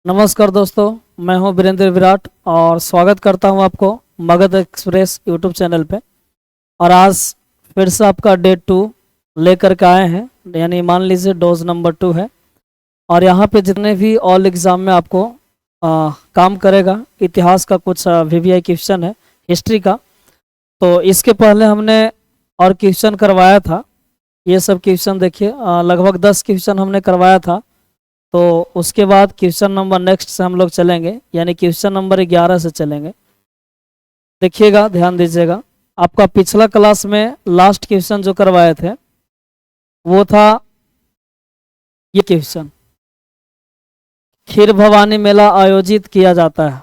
नमस्कार दोस्तों, मैं हूं वीरेंद्र विराट और स्वागत करता हूं आपको मगध एक्सप्रेस यूट्यूब चैनल पे। और आज फिर से आपका डे 2 लेकर के आए हैं, यानी मान लीजिए डोज नंबर 2 है। और यहाँ पे जितने भी ऑल एग्ज़ाम में आपको काम करेगा, इतिहास का कुछ वीवीआई क्वेश्चन है, हिस्ट्री का। तो इसके पहले हमने और क्वेश्चन करवाया था, ये सब क्वेश्चन देखिए, लगभग 10 क्वेश्चन हमने करवाया था। तो उसके बाद क्वेश्चन नंबर नेक्स्ट से हम लोग चलेंगे, यानी क्वेश्चन नंबर 11 से चलेंगे। देखिएगा, ध्यान दीजिएगा। आपका पिछला क्लास में लास्ट क्वेश्चन जो करवाए थे वो था ये क्वेश्चन, खीर भवानी मेला आयोजित किया जाता है,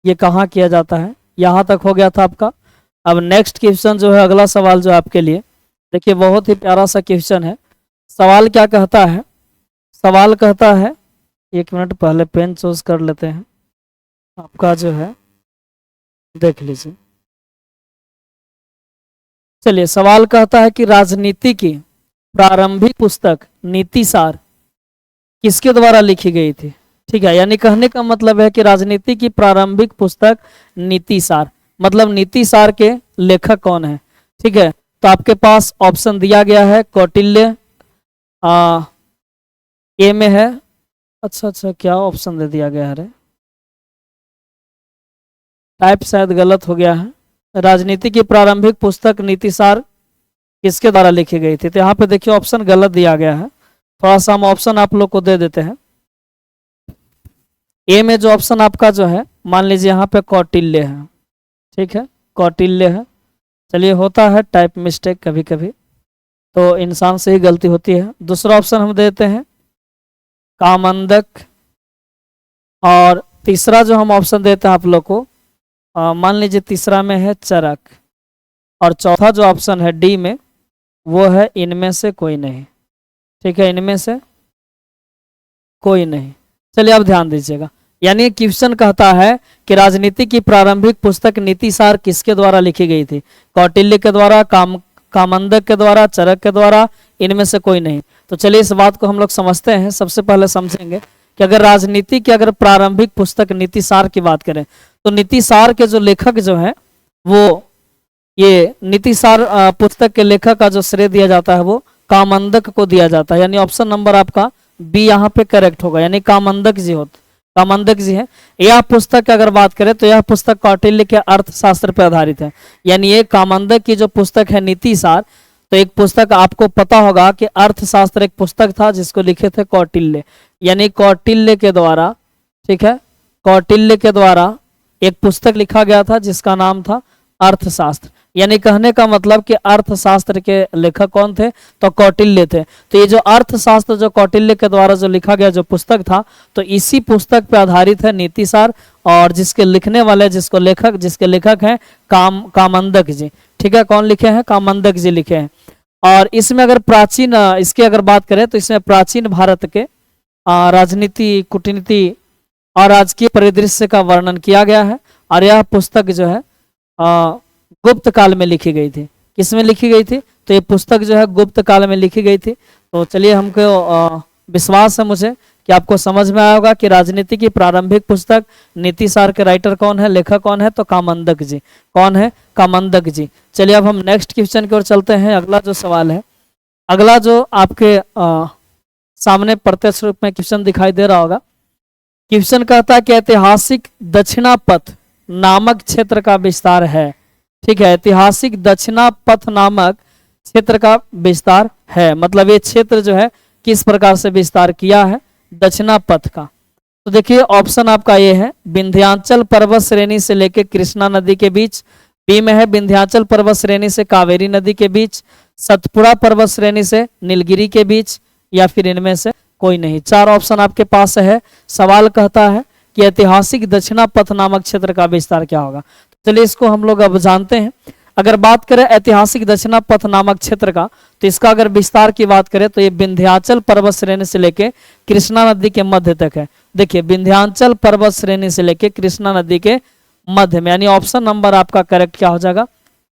ये कहाँ किया जाता है। यहाँ तक हो गया था आपका। अब नेक्स्ट क्वेश्चन जो है, अगला सवाल जो आपके लिए, देखिए बहुत ही प्यारा सा क्वेश्चन है। सवाल क्या कहता है? सवाल कहता है, एक मिनट पहले पेन चूज कर लेते हैं। आपका जो है देख लीजिए। चलिए, सवाल कहता है कि राजनीति की प्रारंभिक पुस्तक नीति सार किसके द्वारा लिखी गई थी। ठीक है, यानी कहने का मतलब है कि राजनीति की प्रारंभिक पुस्तक नीति सार, मतलब नीति सार के लेखक कौन है। ठीक है, तो आपके पास ऑप्शन दिया गया है कौटिल्य, ए में है। अच्छा, क्या ऑप्शन दे दिया गया है? टाइप शायद गलत हो गया है। राजनीति की प्रारंभिक पुस्तक नीति सार किसके द्वारा लिखी गई थी, तो यहाँ पे देखिए ऑप्शन गलत दिया गया है। थोड़ा सा हम ऑप्शन आप लोग को दे देते हैं। ए में जो ऑप्शन आपका जो है, मान लीजिए यहाँ पे कौटिल्य है। ठीक है, कौटिल्य है। चलिए, होता है टाइप मिस्टेक कभी कभी, तो इंसान से ही गलती होती है। दूसरा ऑप्शन हम देते हैं कामंदक। और तीसरा जो हम ऑप्शन देते हैं आप लोग को, मान लीजिए तीसरा में है चरक। और चौथा जो ऑप्शन है डी में, वो है इनमें से कोई नहीं। ठीक है, इनमें से कोई नहीं। चलिए, आप ध्यान दीजिएगा। यानी क्वेश्चन कहता है कि राजनीति की प्रारंभिक पुस्तक नीति सार किसके द्वारा लिखी गई थी। कौटिल्य के द्वारा, कामंदक के द्वारा, चरक के द्वारा, इनमें से कोई नहीं। तो चलिए इस बात को हम लोग समझते हैं। सबसे पहले समझेंगे कि अगर राजनीति की अगर प्रारंभिक पुस्तक नीति सार की बात करें, तो नीति सार के जो लेखक जो है, वो ये नीति सार पुस्तक के लेखक का जो श्रेय दिया जाता है वो कामंदक को दिया जाता है। यानी ऑप्शन नंबर आपका बी यहाँ पे करेक्ट होगा, यानी कामंदक जी है। यह पुस्तक की अगर बात करें तो यह पुस्तक कौटिल्य के अर्थशास्त्र पर आधारित है। यानी ये कामंदक की जो पुस्तक है नीति सार, तो एक पुस्तक आपको पता होगा कि अर्थशास्त्र एक पुस्तक था जिसको लिखे थे कौटिल्य, यानी कौटिल्य के द्वारा। ठीक है, कौटिल्य के द्वारा एक पुस्तक लिखा गया था जिसका नाम था अर्थशास्त्र। यानी कहने का मतलब कि अर्थशास्त्र के लेखक कौन थे, तो कौटिल्य थे। तो ये जो अर्थशास्त्र जो कौटिल्य के द्वारा जो लिखा गया जो पुस्तक था, तो इसी पुस्तक पर आधारित है नीति सार। और जिसके लिखने वाले, जिसके लेखक हैं कामंदक जी। ठीक है, कौन लिखे हैं? कामंदक जी लिखे हैं। और इसमें अगर प्राचीन इसकी अगर बात करें तो इसमें प्राचीन भारत के राजनीति, कूटनीति और राजकीय परिदृश्य का वर्णन किया गया है। और यह पुस्तक जो है गुप्त काल में लिखी गई थी। किसमें लिखी गई थी? तो ये पुस्तक जो है गुप्त काल में लिखी गई थी। तो चलिए, हमको विश्वास है मुझे कि आपको समझ में आया होगा कि राजनीति की प्रारंभिक पुस्तक नीति सार के राइटर कौन है, लेखक कौन है, तो कामंदक जी। कौन है? कामंदक जी। चलिए, अब हम नेक्स्ट क्वेश्चन की ओर चलते हैं। अगला जो सवाल है, अगला जो आपके सामने प्रत्यक्ष रूप में क्वेश्चन दिखाई दे रहा होगा। क्वेश्चन कहता है कि ऐतिहासिक दक्षिणापथ नामक क्षेत्र का विस्तार है। ठीक है, ऐतिहासिक दक्षिणापथ नामक क्षेत्र का विस्तार है, मतलब ये क्षेत्र जो है किस प्रकार से विस्तार किया है दक्षिणापथ का। तो देखिए ऑप्शन आपका ये है, विंध्याचल पर्वत श्रेणी से लेकर कृष्णा नदी के बीच। बी में है विंध्याचल पर्वत श्रेणी से कावेरी नदी के बीच, सतपुड़ा पर्वत श्रेणी से नीलगिरी के बीच, या फिर इनमें से कोई नहीं। 4 ऑप्शन आपके पास है। सवाल कहता है कि ऐतिहासिक दक्षिणापथ नामक क्षेत्र का विस्तार क्या होगा। चलिए इसको हम लोग अब जानते हैं। अगर बात करें ऐतिहासिक दक्षिणापथ नामक क्षेत्र का, तो इसका अगर विस्तार की बात करें तो ये विंध्याचल पर्वत श्रेणी से लेके कृष्णा नदी के मध्य तक है। देखिए, विंध्याचल पर्वत श्रेणी से लेके कृष्णा नदी के मध्य में, यानी ऑप्शन नंबर आपका करेक्ट क्या हो जाएगा?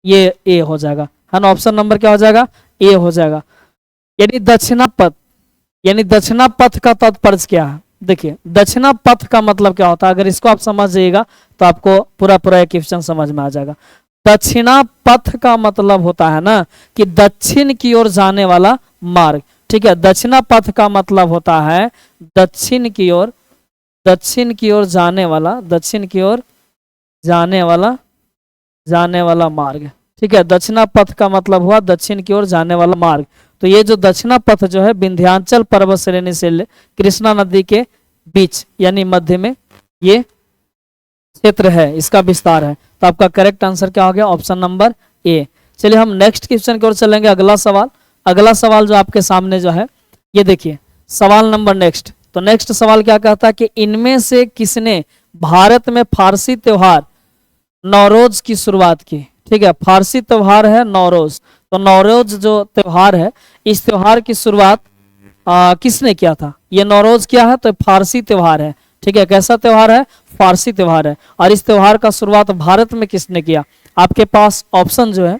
ये ए हो जाएगा, है ना। ऑप्शन नंबर क्या हो जाएगा? ए हो जाएगा। यानी दक्षिणापथ, यानी दक्षिणापथ का तात्पर्य क्या है? देखिए दक्षिणा पथ का मतलब क्या होता है, अगर इसको आप समझ जाइएगा तो आपको पूरा पूरा एक क्वेश्चन समझ में आ जाएगा। दक्षिणा पथ का मतलब होता है ना कि दक्षिण की ओर जाने वाला मार्ग, ठीक है। दक्षिणा पथ का मतलब होता है दक्षिण की ओर, दक्षिण की ओर जाने वाला, दक्षिण की ओर जाने वाला मार्ग, ठीक है। दक्षिणा पथ का मतलब हुआ दक्षिण की ओर जाने वाला मार्ग। तो ये जो दक्षिणा पथ जो है विंध्याचल पर्वत श्रेणी से कृष्णा नदी के बीच यानी मध्य में ये क्षेत्र है, इसका विस्तार है। तो आपका करेक्ट आंसर क्या हो गया, ऑप्शन नंबर ए। चलिए हम नेक्स्ट क्वेश्चन की ओर चलेंगे। अगला सवाल, अगला सवाल जो आपके सामने जो है ये देखिए सवाल नंबर नेक्स्ट। तो नेक्स्ट सवाल क्या कहता है कि इनमें से किसने भारत में फारसी त्योहार नौरोज की शुरुआत की, ठीक है। फारसी त्योहार है नौरोज, तो नौरोज जो त्योहार है इस त्योहार की शुरुआत किसने किया था। ये नौरोज क्या है, तो फारसी त्योहार है, ठीक है। कैसा त्योहार है, फारसी त्योहार है। और इस त्योहार का शुरुआत भारत में किसने किया। आपके पास ऑप्शन जो है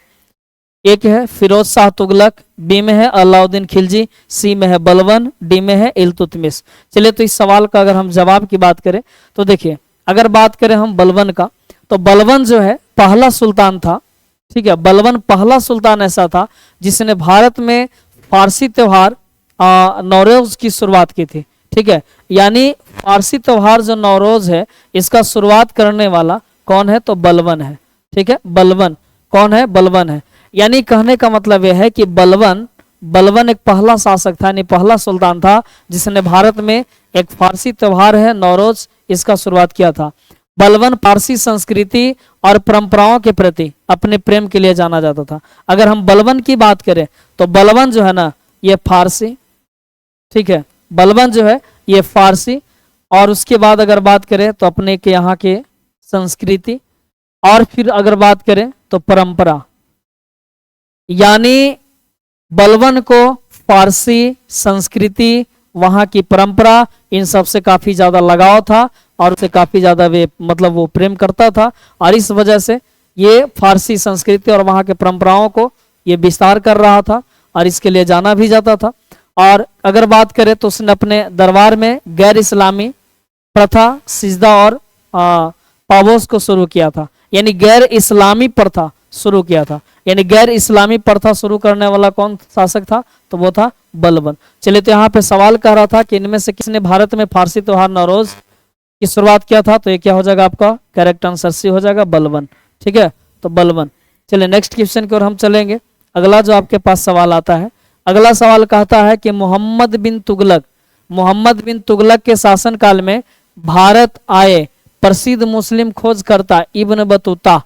एक है फिरोज शाह तुगलक, बी में है अलाउद्दीन खिलजी, सी में है बलबन, डी में है इल्तुतमिश। चलिए तो इस सवाल का अगर हम जवाब की बात करें तो देखिए अगर बात करें हम बलबन का, तो बलबन जो है पहला सुल्तान था, ठीक है। बलबन पहला सुल्तान ऐसा था जिसने भारत में फारसी त्योहार नौरोज की शुरुआत की थी, ठीक है। यानी फारसी त्योहार जो नौरोज है इसका शुरुआत करने वाला कौन है, तो बलबन है, ठीक है। बलबन कौन है, बलबन है। यानी कहने का मतलब यह है कि बलबन एक पहला शासक था, यानी पहला सुल्तान था जिसने भारत में एक फारसी त्योहार है नौरोज इसका शुरुआत किया था। बलबन फारसी संस्कृति और परंपराओं के प्रति अपने प्रेम के लिए जाना जाता था। अगर हम बलबन की बात करें तो बलबन जो है ना ये फारसी, ठीक है। बलबन जो है ये फारसी, और उसके बाद अगर बात करें तो अपने के यहाँ के संस्कृति, और फिर अगर बात करें तो परंपरा, यानी बलबन को फारसी संस्कृति वहाँ की परंपरा इन सब से काफी ज्यादा लगाव था और उसे काफी ज्यादा वे मतलब वो प्रेम करता था, और इस वजह से ये फारसी संस्कृति और वहाँ के परंपराओं को ये विस्तार कर रहा था और इसके लिए जाना भी जाता था। और अगर बात करें तो उसने अपने दरबार में गैर इस्लामी प्रथा सिजदा और पावोस को शुरू किया था, यानी गैर इस्लामी प्रथा शुरू किया था। यानी गैर इस्लामी प्रथा शुरू करने वाला कौन शासक था, तो वो था बलबन। चलिए तो यहाँ पे सवाल कह रहा था कि इनमें से किसने भारत में फारसी त्योहार नौरोज की शुरुआत किया था, तो ये क्या हो जाएगा आपका करेक्ट आंसर सी हो जाएगा, बलबन, ठीक है। तो बलबन। चलिए नेक्स्ट क्वेश्चन की ओर हम चलेंगे। अगला जो आपके पास सवाल आता है, अगला सवाल कहता है कि मोहम्मद बिन तुगलक के शासनकाल में भारत आए प्रसिद्ध मुस्लिम खोजकर्ता इब्न बतूता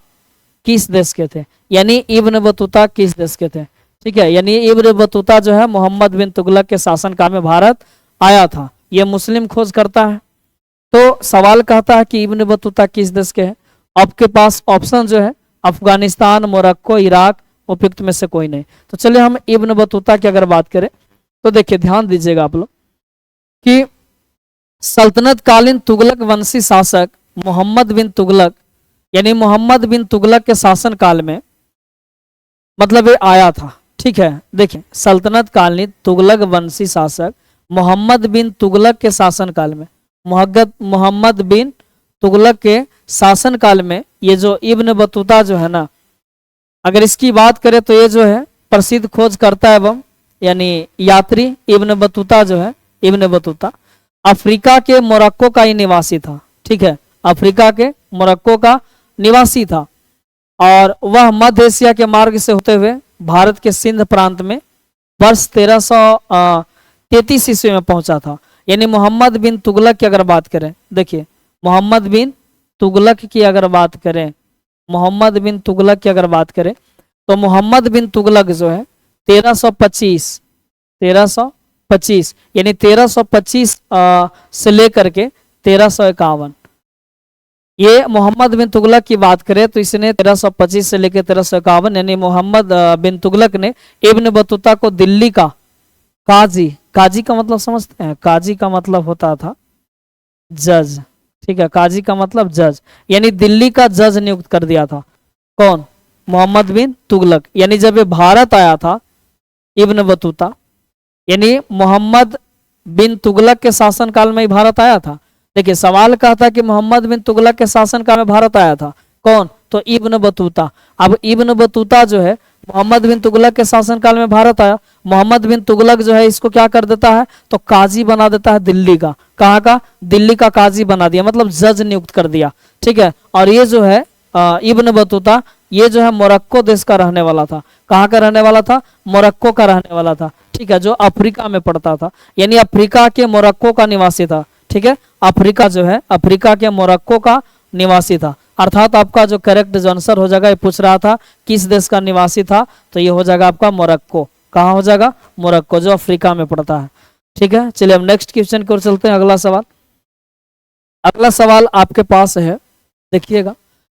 किस देश के थे। यानी इब्न बतूता किस देश के थे, ठीक है। यानी इब्न बतूता जो है मोहम्मद बिन तुगलक के शासनकाल में भारत आया था, यह मुस्लिम खोजकर्ता है। तो सवाल कहता है कि इब्न बतूता किस देश के हैं। आपके पास ऑप्शन जो है अफगानिस्तान, मोरक्को, इराक, उपयुक्त में से कोई नहीं। तो चलिए हम इब्न बतूता की अगर बात करें तो देखिए ध्यान दीजिएगा आप लोग कि सल्तनत कालीन तुगलक वंशी शासक मोहम्मद बिन तुगलक, यानी मोहम्मद बिन तुगलक के शासन काल में मतलब ये आया था, ठीक है। देखिए सल्तनत कालीन तुगलक वंशी शासक मोहम्मद बिन तुगलक के शासन काल में, मोहम्मद बिन तुगलक के शासन काल में ये जो इब्न बतूता जो है ना, अगर इसकी बात करें तो ये जो है प्रसिद्ध खोजकर्ता एवं यानी यात्री इब्न बतूता जो है, इब्न बतूता अफ्रीका के मोरक्को का ही निवासी था, ठीक है। अफ्रीका के मोरक्को का निवासी था और वह मध्य एशिया के मार्ग से होते हुए भारत के सिंध प्रांत में वर्ष 1333 ईस्वी में पहुंचा था। यानी मोहम्मद बिन तुगलक की अगर बात करें, देखिए मोहम्मद बिन तुगलक की अगर बात करें, मोहम्मद बिन तुगलक की अगर बात करें तो मोहम्मद बिन तुगलक जो है 1325 यानी 1325 से लेकर के 1351, ये मोहम्मद बिन तुगलक की बात करें तो इसने 1325 से लेकर 1351 यानी मोहम्मद बिन तुगलक ने इब्न बतूता को दिल्ली का काजी का मतलब समझते हैं, काजी का मतलब होता था जज, ठीक है। काजी का मतलब जज, यानी दिल्ली का जज नियुक्त कर दिया था। कौन, मोहम्मद बिन तुगलक। यानी जब ये भारत आया था इब्न बतूता, यानी मोहम्मद बिन तुगलक के शासनकाल में ही भारत आया था। देखिए सवाल कहता कि मोहम्मद बिन तुगलक के शासनकाल में भारत आया था, कौन? तो इब्न बतूता। अब इब्न बतूता जो है मोहम्मद बिन तुगलक के शासनकाल में भारत आया। मोहम्मद बिन तुगलक जो है इसको क्या कर देता है, तो काजी बना देता है दिल्ली का। कहाँ का? दिल्ली का काजी बना दिया, मतलब जज नियुक्त कर दिया। ठीक है, और ये जो है इब्न बतूता ये जो है मोरक्को देश का रहने वाला था। कहाँ का रहने वाला था? मोरक्को का रहने वाला था। ठीक है, जो अफ्रीका में पड़ता था, यानी अफ्रीका के मोरक्को का निवासी था। ठीक है, अफ्रीका जो है अफ्रीका के मोरक्को का निवासी था। अर्थात आपका जो करेक्ट जो आंसर हो जाएगा, ये पूछ रहा था किस देश का निवासी था, तो ये हो जाएगा आपका मोरक्को। कहाँ हो जाएगा? मोरक्को, जो अफ्रीका में पड़ता है। ठीक है, चलिए हम नेक्स्ट क्वेश्चन की ओर चलते हैं। अगला सवाल, अगला सवाल आपके पास है, देखिएगा।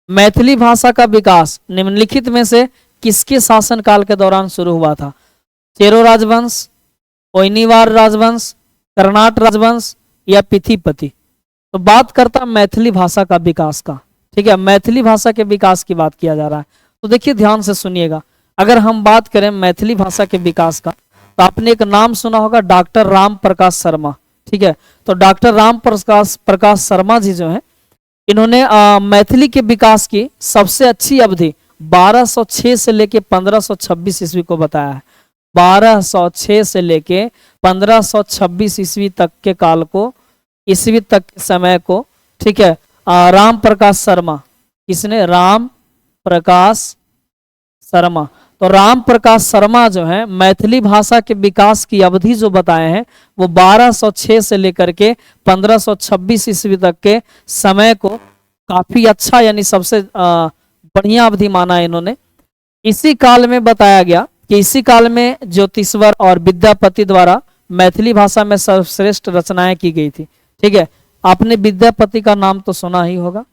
मैथिली भाषा का विकास निम्नलिखित में से किसके शासनकाल के दौरान शुरू हुआ था? चेरो राजवंश, ओइनीवार राजवंश, कर्नाट राजवंश या पिथिपति? तो बात करता मैथिली भाषा का विकास का। ठीक है, मैथिली भाषा के विकास की बात किया जा रहा है। तो देखिए ध्यान से सुनिएगा, अगर हम बात करें मैथिली भाषा के विकास का, तो आपने एक नाम सुना होगा, डॉक्टर राम प्रकाश शर्मा। ठीक है, तो डॉक्टर राम प्रकाश शर्मा जी जो है, इन्होंने मैथिली के विकास की सबसे अच्छी अवधि 1206 से लेके 1526 ईस्वी को बताया है। 1206 से लेके 1526 ईस्वी तक के काल को, ईस्वी तक के समय को, ठीक है, राम प्रकाश शर्मा, किसने? राम प्रकाश शर्मा। तो राम प्रकाश शर्मा जो है मैथिली भाषा के विकास की अवधि जो बताए हैं, वो 1206 से लेकर के 1526 ईस्वी तक के समय को काफी अच्छा, यानी सबसे बढ़िया अवधि माना है इन्होंने। इसी काल में बताया गया कि इसी काल में ज्योतिश्वर और विद्यापति द्वारा मैथिली भाषा में सर्वश्रेष्ठ रचनाएं की गई थी। ठीक है, आपने विद्यापति का नाम तो सुना ही होगा।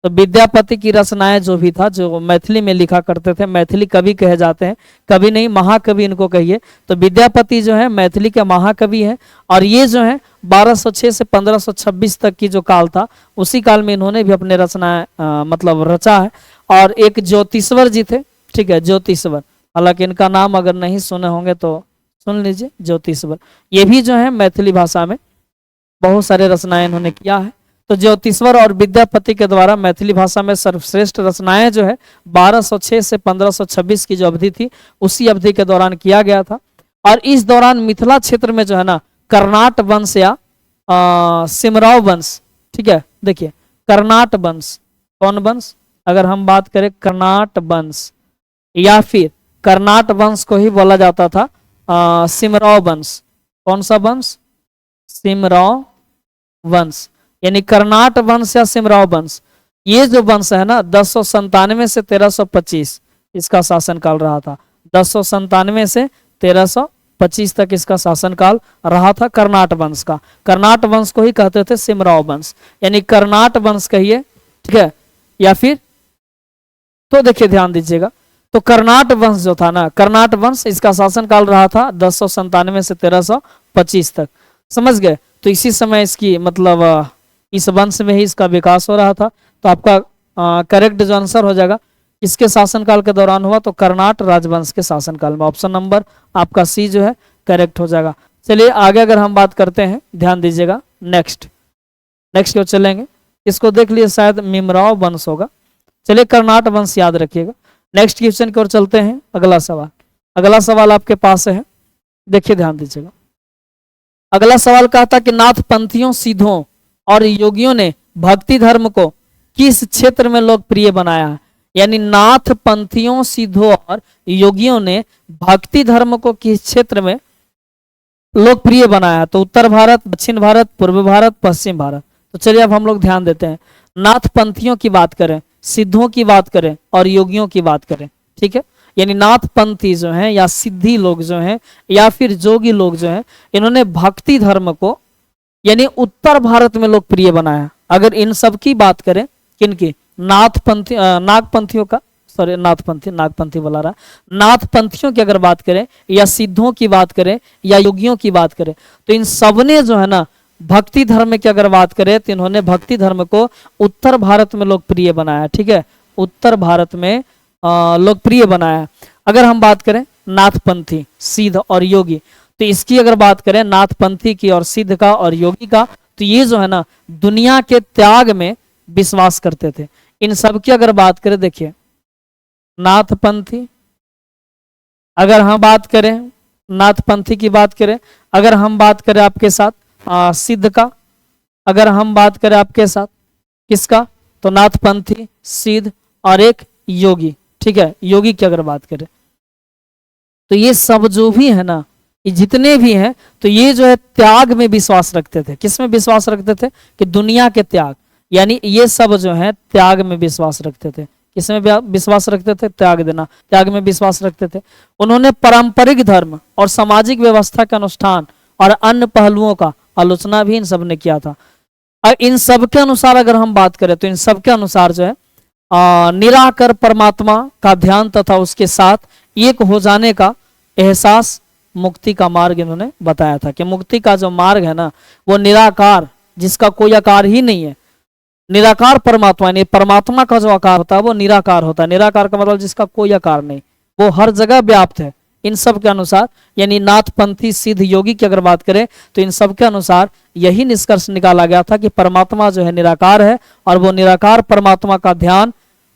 तो विद्यापति की रचनाएं जो भी था, जो मैथिली में लिखा करते थे, मैथिली कवि कहे जाते हैं, कवि नहीं महाकवि इनको कहिए। तो विद्यापति जो है मैथिली के महाकवि हैं, और ये जो है 1206 से 1526 तक की जो काल था, उसी काल में इन्होंने भी अपने रचनाएं मतलब रचा है। और एक ज्योतिश्वर जी थे, ठीक है, ज्योतिश्वर, हालांकि इनका नाम अगर नहीं सुने होंगे तो सुन लीजिए, ज्योतिश्वर। ये भी जो है मैथिली भाषा में बहुत सारे रचनाएं इन्होंने किया है। तो ज्योतिश्वर और विद्यापति के द्वारा मैथिली भाषा में सर्वश्रेष्ठ रचनाएं जो है 1206 से 1526 की जो अवधि थी, उसी अवधि के दौरान किया गया था। और इस दौरान मिथिला क्षेत्र में जो है ना, कर्नाट वंश या सिमराव वंश, ठीक है, देखिए कर्नाट वंश, कौन वंश? अगर हम बात करें कर्नाट वंश, या फिर कर्नाट वंश को ही बोला जाता था सिमराव वंश। कौन सा वंश? सिमराव वंश, यानी कर्नाट वंश या सिमराव वंश। ये जो वंश है ना, 1097 से 1325 इसका शासनकाल रहा था। 1097 से 1325 तक इसका शासनकाल रहा था कर्नाट वंश का। कर्नाट वंश को ही कहते थे सिमराव वंश, यानी कर्नाट वंश कहिए, ठीक है, या फिर तो देखिए ध्यान दीजिएगा, तो कर्नाट वंश जो था ना, कर्नाट वंश, इसका शासनकाल रहा था 1097 से 1325 तक। समझ गए? तो इसी समय इसकी मतलब इस वंश में ही इसका विकास हो रहा था। तो आपका करेक्ट जो आंसर हो जाएगा, इसके शासनकाल के दौरान हुआ, तो कर्नाट राजवंश के शासनकाल में। ऑप्शन नंबर आपका सी जो है करेक्ट हो जाएगा। चलिए आगे अगर हम बात करते हैं, ध्यान दीजिएगा, नेक्स्ट की ओर चलेंगे। इसको देख लिए, शायद मिमराव वंश होगा। चलिए कर्नाट वंश याद रखिएगा। नेक्स्ट क्वेश्चन की ओर चलते हैं। अगला सवाल आपके पास है, देखिए ध्यान दीजिएगा। अगला सवाल कहता कि नाथ पंथियों, सिद्धों और योगियों ने भक्ति धर्म को किस क्षेत्र में लोकप्रिय बनाया है? यानी नाथ पंथियों, सिद्धों और योगियों ने भक्ति धर्म को किस क्षेत्र में लोकप्रिय बनाया? तो उत्तर भारत, दक्षिण भारत, पूर्व भारत, पश्चिम भारत। तो चलिए अब हम लोग ध्यान देते हैं। नाथ पंथियों की बात करें, सिद्धों की बात करें और योगियों की बात करें, ठीक है, यानी नाथ पंथी जो हैं या सिद्धि लोग जो हैं या फिर जोगी लोग जो हैं, इन्होंने भक्ति धर्म को यानी उत्तर भारत में लोकप्रिय बनाया। अगर इन सब की बात करें, किनकी? नाथपंथी, नागपंथियों का, सॉरी नागपंथी बोला रहा, नाथपंथियों की अगर बात करें या सिद्धों की बात करें या योगियों की बात करें, तो इन सबने जो है ना भक्ति धर्म की अगर बात करें, तो इन्होंने भक्ति धर्म को उत्तर भारत में लोकप्रिय बनाया। ठीक है, उत्तर भारत में लोकप्रिय बनाया। अगर हम बात करें नाथपंथी, सिद्ध और योगी, तो इसकी अगर बात करें नाथपंथी की और सिद्ध का और योगी का, तो ये जो है ना दुनिया के त्याग में विश्वास करते थे। इन सब की अगर बात करें, देखिए नाथपंथी, अगर हम बात करें नाथपंथी की बात करें, अगर हम बात करें आपके साथ सिद्ध का, अगर हम बात करें आपके साथ किसका, तो नाथपंथी, सिद्ध और एक योगी, ठीक है। योगी की अगर बात करें तो ये सब जो भी है ना, ये जितने भी हैं, तो ये जो है त्याग में विश्वास रखते थे। किस में विश्वास रखते थे, कि दुनिया के त्याग, यानी ये सब जो है त्याग में विश्वास रखते थे। किसमें विश्वास रखते थे, त्याग देना, त्याग में विश्वास रखते थे। उन्होंने पारंपरिक धर्म और सामाजिक व्यवस्था के अनुष्ठान और अन्य पहलुओं का आलोचना भी इन सब ने किया था। और इन सब के अनुसार अगर हम बात करें तो इन सब के अनुसार जो है निराकर परमात्मा का ध्यान तथा उसके साथ एक हो जाने का एहसास मुक्ति का मार्ग इन्होंने बताया था। कि मुक्ति का जो मार्ग है ना, वो निराकार, जिसका कोई आकार ही नहीं है, निराकार परमात्मा, यानी परमात्मा का जो आकार होता है वो निराकार होता है। निराकार का मतलब जिसका कोई आकार नहीं, वो हर जगह व्याप्त है। इन सब के अनुसार, यानी नाथपंथी, सिद्ध, योगी की अगर बात करें तो इन सब के अनुसार यही निष्कर्ष निकाला गया था कि परमात्मा जो है निराकार है, और वो निराकार परमात्मा का ध्यान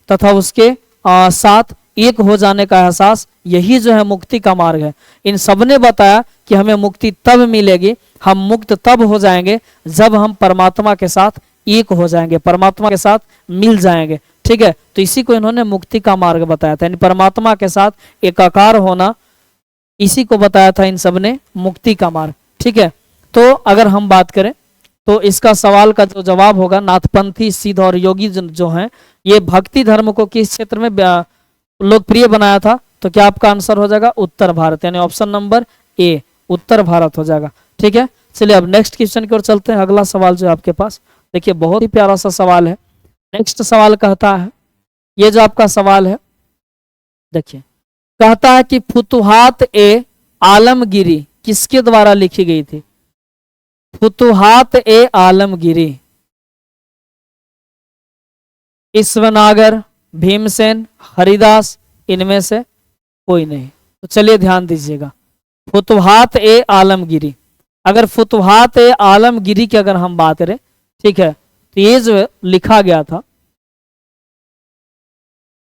तथा उसके साथ एक हो जाने का एहसास, यही जो है मुक्ति का मार्ग है। इन सब ने बताया कि हमें मुक्ति तब मिलेगी, हम मुक्त तब हो जाएंगे जब हम परमात्मा के साथ एक हो जाएंगे, परमात्मा के साथ मिल जाएंगे, ठीक है। तो इसी को इन्होंने मुक्ति का मार्ग बताया था, यानी परमात्मा के साथ एकाकार होना, इसी को बताया था इन सब ने मुक्ति का मार्ग, ठीक है। तो अगर हम बात करें तो इसका सवाल का जो जवाब होगा, नाथपंथी, सिद्ध और योगी जो हैं, ये भक्ति धर्म को किस क्षेत्र में लोकप्रिय बनाया था, तो क्या आपका आंसर हो जाएगा उत्तर भारत, यानी ऑप्शन नंबर ए उत्तर भारत हो जाएगा, ठीक है। चलिए अब नेक्स्ट क्वेश्चन की ओर चलते हैं। अगला सवाल जो है आपके पास, देखिए बहुत ही प्यारा सा सवाल है। नेक्स्ट सवाल कहता है, ये जो आपका सवाल है देखिए, कहता है कि फुतुहात ए आलमगिरी किसके द्वारा लिखी गई थी। फुतुहात ए आलमगिरी, ईश्वनागर, भीमसेन, हरिदास, इनमें से कोई नहीं। तो चलिए ध्यान दीजिएगा, फुतुहात ए आलमगिरी, अगर फुतुहात ए आलमगिरी की अगर हम बात करें, ठीक है, तो ये जो लिखा गया था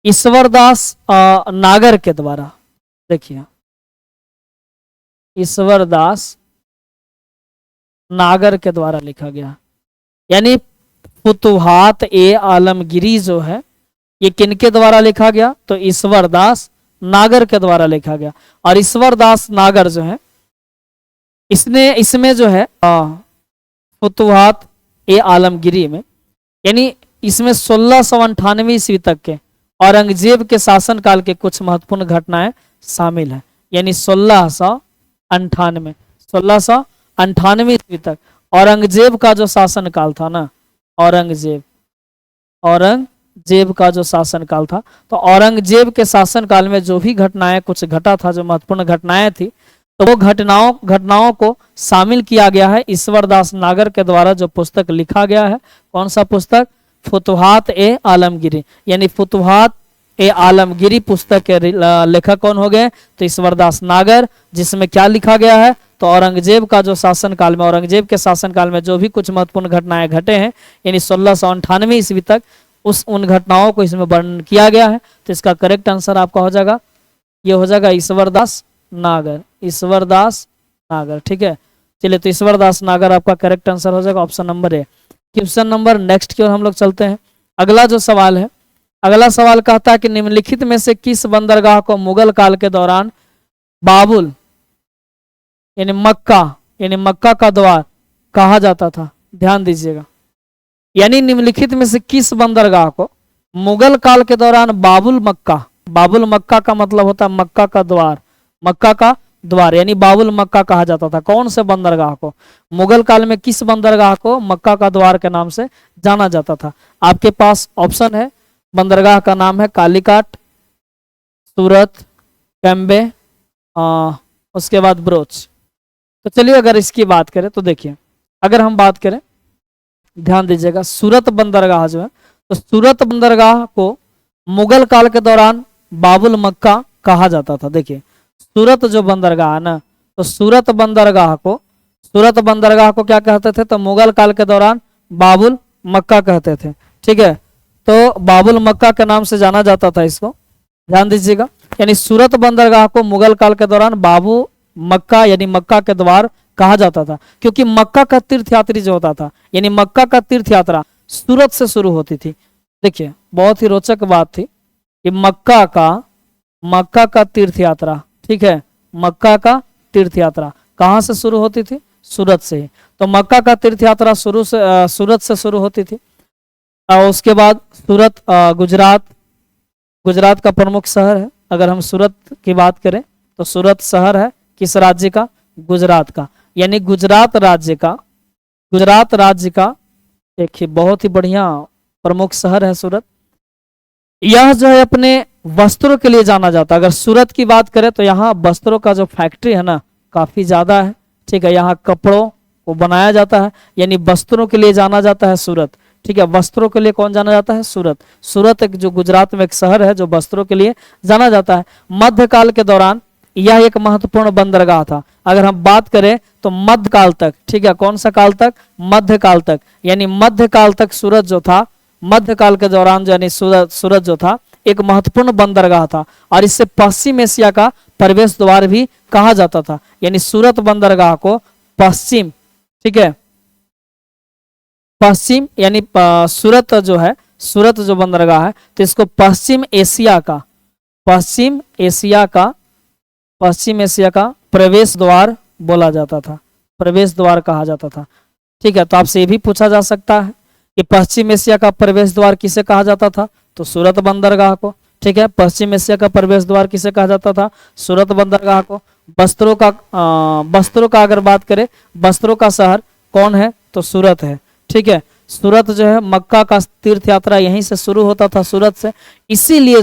ईश्वरदास नागर के द्वारा। देखिए ईश्वरदास नागर के द्वारा लिखा गया, यानी फुतुहात ए आलमगिरी जो है ये किनके द्वारा लिखा गया, तो ईश्वरदास नागर के द्वारा लिखा गया। और ईश्वरदास नागर जो है इसमें जो है फुतुहात ए आलमगिरी में, यानी इसमें 1698 ईस्वी तक के औरंगजेब के शासनकाल के कुछ महत्वपूर्ण घटनाएं शामिल हैं। यानी 1698 ईस्वी तक औरंगजेब का जो शासनकाल था ना, औरंगजेब का जो शासनकाल था, तो औरंगजेब के शासनकाल में जो भी घटनाएं कुछ घटा था, जो महत्वपूर्ण घटनाएं थी, तो वो घटनाओं को शामिल किया गया है ईश्वरदास नागर के द्वारा जो पुस्तक लिखा गया है। कौन सा पुस्तक, फुतुहात ए आलमगिरी, यानी फुतुहात ए आलमगिरी पुस्तक के लेखक कौन हो गए, तो ईश्वरदास नागर, जिसमें क्या लिखा गया है, तो औरंगजेब का जो शासनकाल में, औरंगजेब के शासनकाल में जो भी कुछ महत्वपूर्ण घटनाएं घटे हैं, यानी 1698 ईस्वी तक उन घटनाओं को इसमें वर्णन किया गया है। तो इसका करेक्ट आंसर आपका हो जाएगा, ये हो जाएगा ईश्वरदास नागर, ईश्वरदास नागर, ठीक है। चलिए तो ईश्वरदास नागर आपका करेक्ट आंसर हो जाएगा, option number A. Question number next की ओर हम लोग चलते हैं। अगला जो सवाल है, अगला सवाल कहता है कि निम्नलिखित में से किस बंदरगाह को मुगल काल के दौरान बाबुल यानी मक्का का द्वार कहा जाता था। ध्यान दीजिएगा, यानी निम्नलिखित में से किस बंदरगाह को मुगल काल के दौरान बाबुल मक्का का मतलब होता है मक्का का द्वार, यानी बाबुल मक्का कहा जाता था। कौन से बंदरगाह को, मुगल काल में किस बंदरगाह को मक्का का द्वार के नाम से जाना जाता था। आपके पास ऑप्शन है, बंदरगाह का नाम है कालीकाट, सूरत, कैम्बे, उसके बाद ब्रोच। तो चलिए अगर इसकी बात करें तो देखिए, अगर हम बात करें, ध्यान दीजिएगा, सूरत बंदरगाह जो है, तो सूरत बंदरगाह को मुगल काल के दौरान बाबुल मक्का कहा जाता था। देखिए सूरत जो बंदरगाह है ना, तो सूरत बंदरगाह को क्या कहते थे? तो मुगल काल के दौरान बाबुल मक्का कहते थे। ठीक है, तो बाबुल मक्का के नाम से जाना जाता था इसको, ध्यान दीजिएगा। यानी सूरत बंदरगाह को मुगल काल के दौरान बाबू मक्का यानी मक्का के द्वार कहा जाता था, क्योंकि मक्का का तीर्थयात्री जो होता था, यानी मक्का का तीर्थ यात्रा सूरत से शुरू होती थी। देखिए बहुत ही रोचक बात थी कि मक्का का तीर्थ यात्रा, ठीक है, मक्का का तीर्थ यात्रा कहाँ से शुरू होती थी? सूरत से ही। तो मक्का का तीर्थ यात्रा सूरत से शुरू होती थी। और उसके बाद सूरत गुजरात का प्रमुख शहर है। अगर हम सूरत की बात करें तो सूरत शहर है किस राज्य का? गुजरात का। यानी गुजरात राज्य का एक बहुत ही बढ़िया प्रमुख शहर है सूरत। यह जो है अपने वस्त्रों के लिए जाना जाता है। अगर सूरत की बात करें तो यहाँ वस्त्रों का जो फैक्ट्री है ना काफी ज्यादा है। ठीक है, यहाँ कपड़ों को बनाया जाता है, यानी वस्त्रों के लिए जाना जाता है सूरत। ठीक है, वस्त्रों के लिए कौन जाना जाता है? सूरत एक जो गुजरात में एक शहर है जो वस्त्रों के लिए जाना जाता है। मध्यकाल के दौरान यह एक महत्वपूर्ण बंदरगाह था। अगर हम बात करें तो मध्यकाल तक, ठीक है, कौन सा काल तक? मध्यकाल तक। यानी मध्यकाल तक सूरत जो था, मध्यकाल के दौरान यानी सूरत जो था एक महत्वपूर्ण बंदरगाह था, और इससे पश्चिम एशिया का प्रवेश द्वार भी कहा जाता था। यानी सूरत बंदरगाह को पश्चिम, ठीक है, पश्चिम यानी सूरत जो बंदरगाह है तो इसको पश्चिम एशिया का प्रवेश द्वार बोला जाता था, प्रवेश द्वार कहा जाता था। ठीक है, तो आपसे ये भी पूछा जा सकता है कि पश्चिम एशिया का प्रवेश द्वार किसे कहा जाता था? तो सूरत बंदरगाह को। ठीक है, पश्चिम एशिया का प्रवेश द्वार किसे कहा जाता था? सूरत बंदरगाह को। वस्त्रों का अगर बात करें, वस्त्रों का शहर कौन है? तो सूरत है। ठीक है, सूरत जो है मक्का का तीर्थ यात्रा यहीं से शुरू होता था, सूरत से। इसीलिए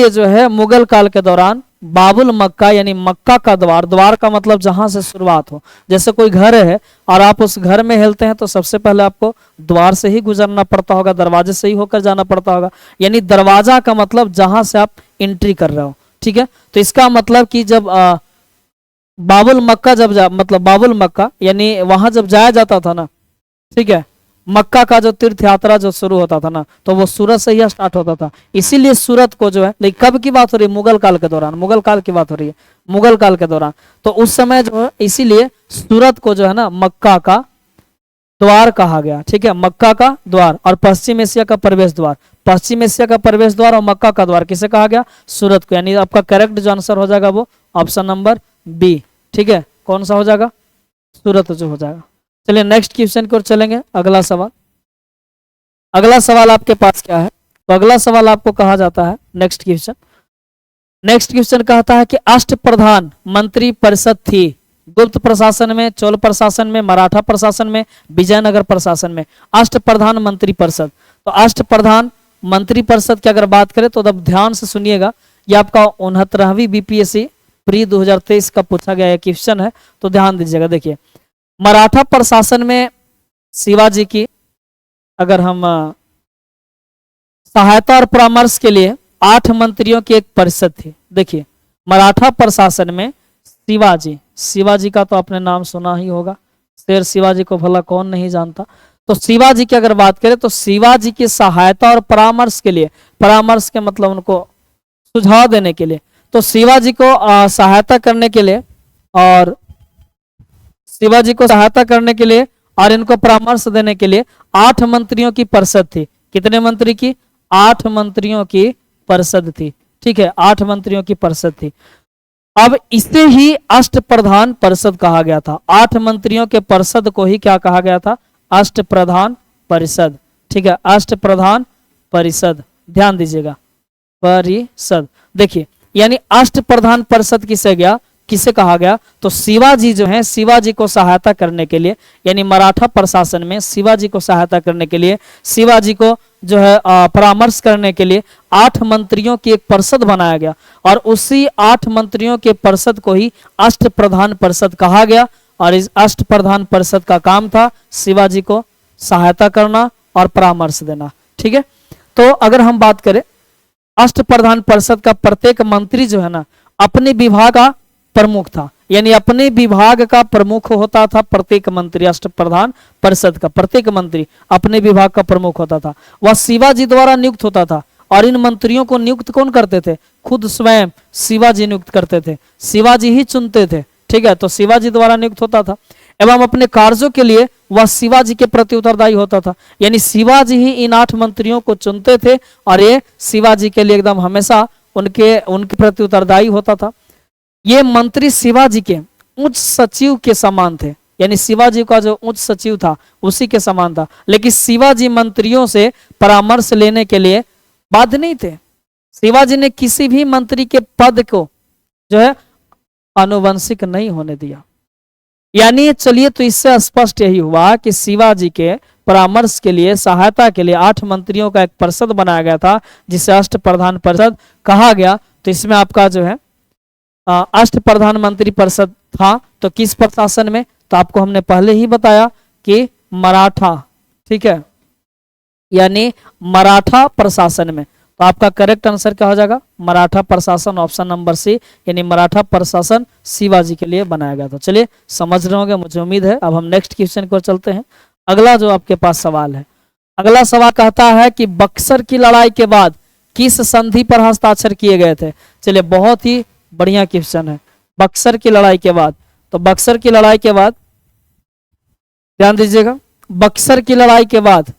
जो है मुगल काल के दौरान बाबुल मक्का यानी मक्का का द्वार का मतलब जहां से शुरुआत हो। जैसे कोई घर है और आप उस घर में हेलते हैं तो सबसे पहले आपको द्वार से ही गुजरना पड़ता होगा, दरवाजे से ही होकर जाना पड़ता होगा। यानी दरवाजा का मतलब जहां से आप एंट्री कर रहे हो। ठीक है, तो इसका मतलब कि जब बाबुल मक्का यानी वहां जब जाया जाता था ना, ठीक है, मक्का का जो तीर्थ यात्रा जो शुरू होता था ना तो वो सूरत से ही स्टार्ट होता था। इसीलिए सूरत को जो है, लेकिन कब की बात हो रही है? मुगल काल के दौरान, मुगल काल की बात हो रही है, मुगल काल के दौरान। तो उस समय जो है इसीलिए सूरत को जो है ना मक्का का द्वार कहा गया। ठीक है, मक्का का द्वार और पश्चिम एशिया का प्रवेश द्वार, पश्चिम एशिया का प्रवेश द्वार और मक्का का द्वार किसे कहा गया? सूरत को। यानी आपका करेक्ट जो आंसर हो जाएगा वो ऑप्शन नंबर बी। ठीक है, कौन सा हो जाएगा? सूरत जो हो जाएगा। चलिए नेक्स्ट क्वेश्चन की ओर चलेंगे। अगला सवाल आपके पास क्या है? तो अगला सवाल आपको कहा जाता है नेक्स्ट क्वेश्चन कहता है कि अष्टप्रधान मंत्री परिषद थी गुप्त प्रशासन में, चोल प्रशासन में, मराठा प्रशासन में, विजयनगर प्रशासन में। अष्टप्रधान मंत्री परिषद, तो अष्टप्रधान मंत्री परिषद की अगर बात करें तो अब ध्यान से सुनिएगा, ये आपका 69वीं बीपीएससी प्री 2023 का पूछा गया क्वेश्चन है, तो ध्यान दीजिएगा। देखिए मराठा प्रशासन में शिवाजी की अगर हम सहायता और परामर्श के लिए 8 मंत्रियों की एक परिषद थी। देखिए मराठा प्रशासन में शिवाजी का तो आपने नाम सुना ही होगा, शेर शिवाजी को भला कौन नहीं जानता। तो शिवाजी की अगर बात करें तो शिवाजी की सहायता और परामर्श के लिए, परामर्श के मतलब उनको सुझाव देने के लिए, तो शिवाजी को सहायता करने के लिए और इनको परामर्श देने के लिए 8 मंत्रियों की परिषद थी। कितने मंत्री की? 8 मंत्रियों की परिषद थी। ठीक है, 8 मंत्रियों की परिषद थी। अब इसे ही अष्टप्रधान परिषद कहा गया था। 8 मंत्रियों के परिषद को ही क्या कहा गया था? अष्टप्रधान परिषद। ठीक है, अष्टप्रधान परिषद, ध्यान दीजिएगा, परिषद। देखिए यानी अष्टप्रधान परिषद किसे कहा गया? तो शिवाजी जो है, शिवाजी को सहायता करने के लिए, यानी मराठा प्रशासन में शिवाजी को सहायता करने के लिए, शिवाजी को जो है परामर्श करने के लिए 8 मंत्रियों की एक परिषद बनाया गया, और उसी 8 मंत्रियों के परिषद को ही अष्टप्रधान परिषद कहा गया। और इस अष्टप्रधान परिषद का काम था शिवाजी को सहायता करना और परामर्श देना। ठीक है, तो अगर हम बात करें अष्टप्रधान परिषद का प्रत्येक मंत्री जो है ना अपने विभाग का प्रमुख था, यानी अपने विभाग का प्रमुख होता था प्रत्येक मंत्री। अष्टप्रधान परिषद का प्रत्येक मंत्री अपने विभाग का प्रमुख होता था, वह शिवाजी द्वारा नियुक्त होता था। और इन मंत्रियों को नियुक्त कौन करते थे? खुद स्वयं शिवाजी नियुक्त करते थे, शिवाजी ही चुनते थे। ठीक है, तो शिवाजी द्वारा नियुक्त होता था एवं अपने कार्यों के लिए वह शिवाजी के प्रति उत्तरदायी होता था। यानी शिवाजी ही इन 8 मंत्रियों को चुनते थे और ये शिवाजी के लिए एकदम हमेशा उनके प्रति उत्तरदायी होता था। ये मंत्री शिवाजी के उच्च सचिव के समान थे, यानी शिवाजी का जो उच्च सचिव था उसी के समान था। लेकिन शिवाजी मंत्रियों से परामर्श लेने के लिए बाध्य नहीं थे। शिवाजी ने किसी भी मंत्री के पद को जो है आनुवंशिक नहीं होने दिया। यानी चलिए, तो इससे स्पष्ट यही हुआ कि शिवाजी के परामर्श के लिए, सहायता के लिए 8 मंत्रियों का एक परिषद बनाया गया था जिसे अष्टप्रधान परिषद कहा गया। तो इसमें आपका जो है अष्टप्रधान मंत्री परिषद था। तो किस प्रशासन में? तो आपको हमने पहले ही बताया कि मराठा, ठीक है, यानी मराठा प्रशासन में। तो आपका करेक्ट आंसर क्या हो जाएगा? मराठा प्रशासन, ऑप्शन नंबर सी, यानी मराठा प्रशासन शिवाजी के लिए बनाया गया था। चलिए, समझ रहे होंगे मुझे उम्मीद है। अब हम नेक्स्ट क्वेश्चन को चलते हैं। अगला जो आपके पास सवाल है, अगला सवाल कहता है कि बक्सर की लड़ाई के बाद किस संधि पर हस्ताक्षर किए गए थे? चलिए, बहुत ही बढ़िया क्वेश्चन है। बक्सर की लड़ाई के बाद, तो बक्सर की लड़ाई के बाद ध्यान दीजिएगा, बक्सर की लड़ाई के बाद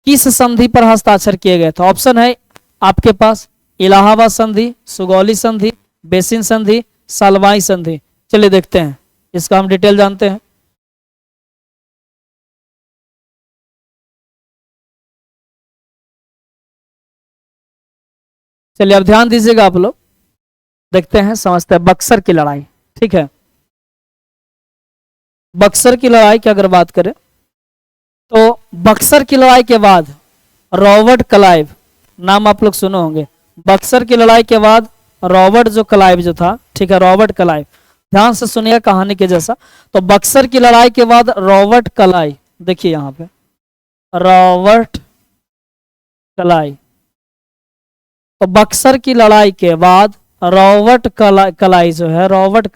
किस संधि पर हस्ताक्षर किए गए थे? ऑप्शन है आपके पास इलाहाबाद संधि, सुगौली संधि, बेसिन संधि, सलवाई संधि। चलिए देखते हैं, इसका हम डिटेल जानते हैं। चलिए अब ध्यान दीजिएगा आप लोग, देखते हैं, समझते हैं बक्सर की लड़ाई। ठीक है, बक्सर की लड़ाई की अगर बात करें तो बक्सर की लड़ाई के बाद रॉबर्ट क्लाइव, नाम आप लोग सुने होंगे। बक्सर की लड़ाई के बाद रॉबर्ट जो क्लाइव जो था, ठीक है, रॉबर्ट क्लाइव, ध्यान से सुनिए कहानी के जैसा। तो बक्सर की लड़ाई के बाद रॉबर्ट क्लाइव, देखिए यहां पे रॉबर्ट क्लाइव। तो बक्सर की लड़ाई के बाद रॉबर्ट क्लाइव जो है, रॉबर्ट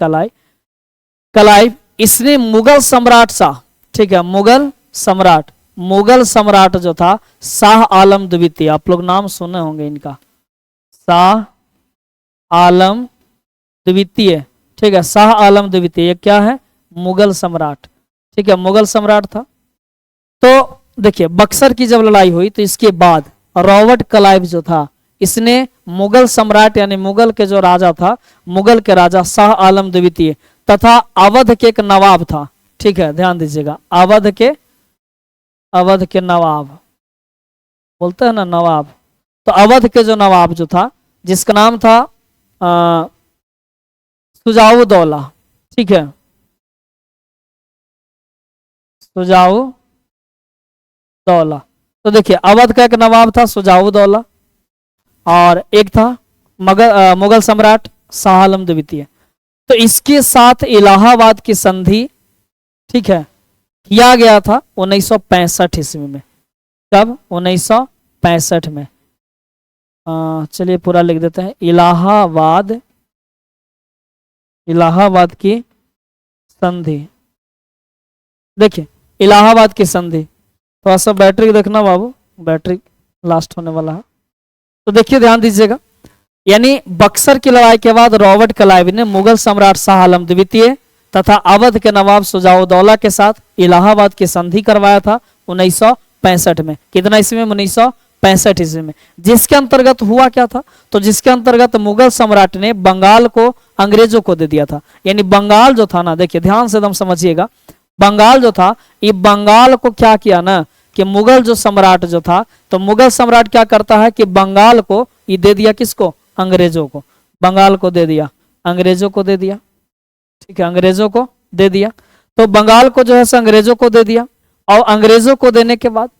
क्लाइव, इसने मुगल सम्राट शाह, ठीक है, मुगल सम्राट जो था शाह आलम द्वितीय, आप लोग नाम सुने होंगे इनका, शाह आलम द्वितीय। ठीक है, शाह आलम द्वितीय क्या है? मुगल सम्राट। ठीक है, मुगल सम्राट था। तो देखिए, बक्सर की जब लड़ाई हुई तो इसके बाद रॉबर्ट क्लाइव जो था, इसने मुगल सम्राट यानी मुगल के जो राजा था, मुगल के राजा शाह आलम द्वितीय तथा अवध के एक नवाब था। ठीक है, ध्यान दीजिएगा, अवध के नवाब बोलते हैं ना, नवाब। तो अवध के जो नवाब जो था, जिसका नाम था सुजाउदौला। ठीक है, सुजाउदौला। तो देखिए, अवध का एक नवाब था सुजाउदौला और एक था मुगल सम्राट शाह आलम द्वितीय। तो इसके साथ इलाहाबाद की संधि, ठीक है, किया गया था 1965 ईस्वी में। कब? 1965 में। चलिए पूरा लिख देते हैं, इलाहाबाद की संधि। देखिए, इलाहाबाद की संधि, थोड़ा सा बैटरी देखना बाबू, बैटरी लास्ट होने वाला है। तो देखिए ध्यान दीजिएगा, यानी बक्सर की लड़ाई के बाद रॉबर्ट क्लाइव ने मुगल सम्राट शाह आलम द्वितीय तथा अवध के नवाब सुजाउदौला के साथ इलाहाबाद की संधि करवाया था 1965 में। कितना ईस्वी में? 1965 ईस्वी में। जिसके अंतर्गत हुआ क्या था? तो जिसके अंतर्गत मुगल सम्राट ने बंगाल को अंग्रेजों को दे दिया था। यानी बंगाल जो था ना, देखिए ध्यान से एकदम समझिएगा, बंगाल जो था, ये बंगाल को क्या किया ना कि मुगल जो सम्राट जो था, तो मुगल सम्राट क्या करता है कि बंगाल को ये दे दिया, किसको? अंग्रेजों को। बंगाल को दे दिया, अंग्रेजों को दे दिया। ठीक है, अंग्रेजों को दे दिया। तो बंगाल को जो है अंग्रेजों को दे दिया, और अंग्रेजों को देने के बाद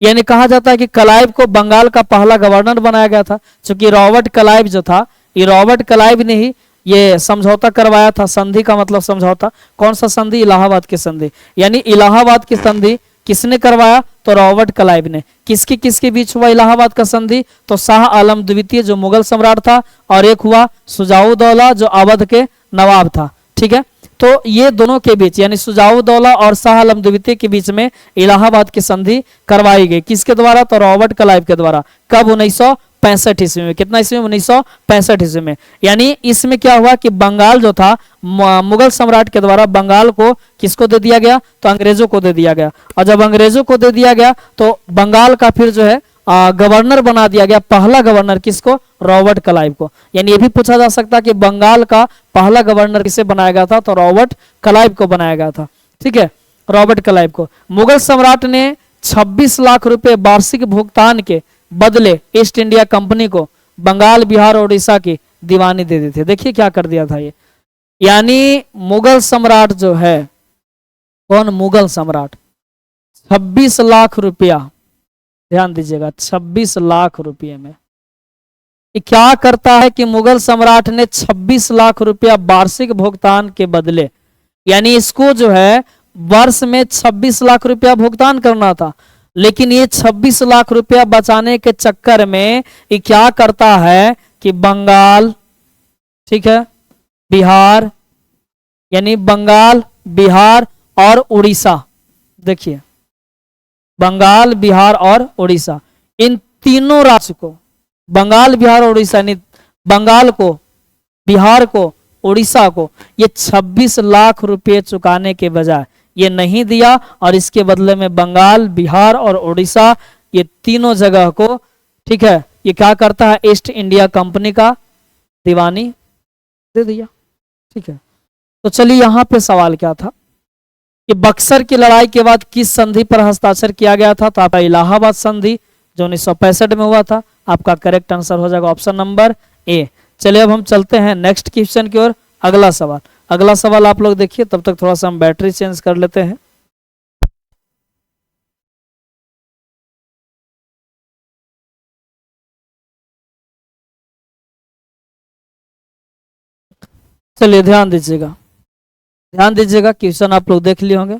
यानी कहा जाता है कि क्लाइव को बंगाल का पहला गवर्नर बनाया गया था। क्योंकि रॉबर्ट क्लाइव जो था, ये रॉबर्ट क्लाइव ने ही ये समझौता करवाया था। संधि का मतलब समझौता, कौन सा संधि? इलाहाबाद की संधि। यानी इलाहाबाद की संधि किसने करवाया? तो रॉबर्ट क्लाइव ने। किसके किसके बीच हुआ इलाहाबाद का संधि? तो शाह आलम द्वितीय जो मुगल सम्राट था, और एक हुआ शुजाउद्दौला जो अवध के नवाब था। ठीक है, तो ये दोनों के बीच यानी शुजाउद्दौला और शाह आलम द्वितीय के बीच में इलाहाबाद की संधि करवाई गई। किसके द्वारा? तो रॉबर्ट क्लाइव के द्वारा। कब? 1965 ईस्वी में। कितना ईस्वी में? 1965 ईस्वी में। यानी इसमें क्या हुआ कि बंगाल जो था मुगल सम्राट के द्वारा बंगाल को किसको दे दिया गया? तो अंग्रेजों को दे दिया गया। और जब अंग्रेजों को दे दिया गया तो बंगाल का फिर जो है गवर्नर बना दिया गया। पहला गवर्नर किसको? रॉबर्ट क्लाइव को। यानी ये भी पूछा जा सकता है कि बंगाल का पहला गवर्नर किसे बनाया गया था? तो रॉबर्ट क्लाइव को बनाया गया था। ठीक है, रॉबर्ट क्लाइव को। मुगल सम्राट ने 26 लाख रुपए वार्षिक भुगतान के बदले ईस्ट इंडिया कंपनी को बंगाल, बिहार और उड़ीसा की दीवानी दे दी थी। देखिए क्या कर दिया था ये। यानी मुगल सम्राट जो है, कौन? मुगल सम्राट 26 लाख रुपया, ध्यान दीजिएगा, 26 लाख रुपये में क्या करता है कि मुगल सम्राट ने 26 लाख रुपया वार्षिक भुगतान के बदले, यानी इसको जो है वर्ष में 26 लाख रुपया भुगतान करना था, लेकिन ये 26 लाख रुपया बचाने के चक्कर में ये क्या करता है कि बंगाल, ठीक है, बिहार, यानी बंगाल, बिहार और उड़ीसा, देखिए बंगाल, बिहार और उड़ीसा, इन तीनों राज्य को, बंगाल, बिहार और उड़ीसा, यानी बंगाल को, बिहार को, उड़ीसा को ये 26 लाख रुपए चुकाने के बजाय ये नहीं दिया, और इसके बदले में बंगाल, बिहार और उड़ीसा ये तीनों जगह को, ठीक है, ये क्या करता है? ईस्ट इंडिया कंपनी का दीवानी दे दिया। ठीक है, तो चलिए यहां पे सवाल क्या था कि बक्सर की लड़ाई के बाद किस संधि पर हस्ताक्षर किया गया था? तो आपका इलाहाबाद संधि जो 1965 में हुआ था। आपका करेक्ट आंसर हो जाएगा ऑप्शन नंबर ए। चलिए अब हम चलते हैं नेक्स्ट क्वेश्चन की ओर। अगला सवाल, अगला सवाल आप लोग देखिए, तब तक थोड़ा सा हम बैटरी चेंज कर लेते हैं। चलिए ध्यान दीजिएगा, ध्यान दीजिएगा, क्वेश्चन आप लोग देख लिए होंगे।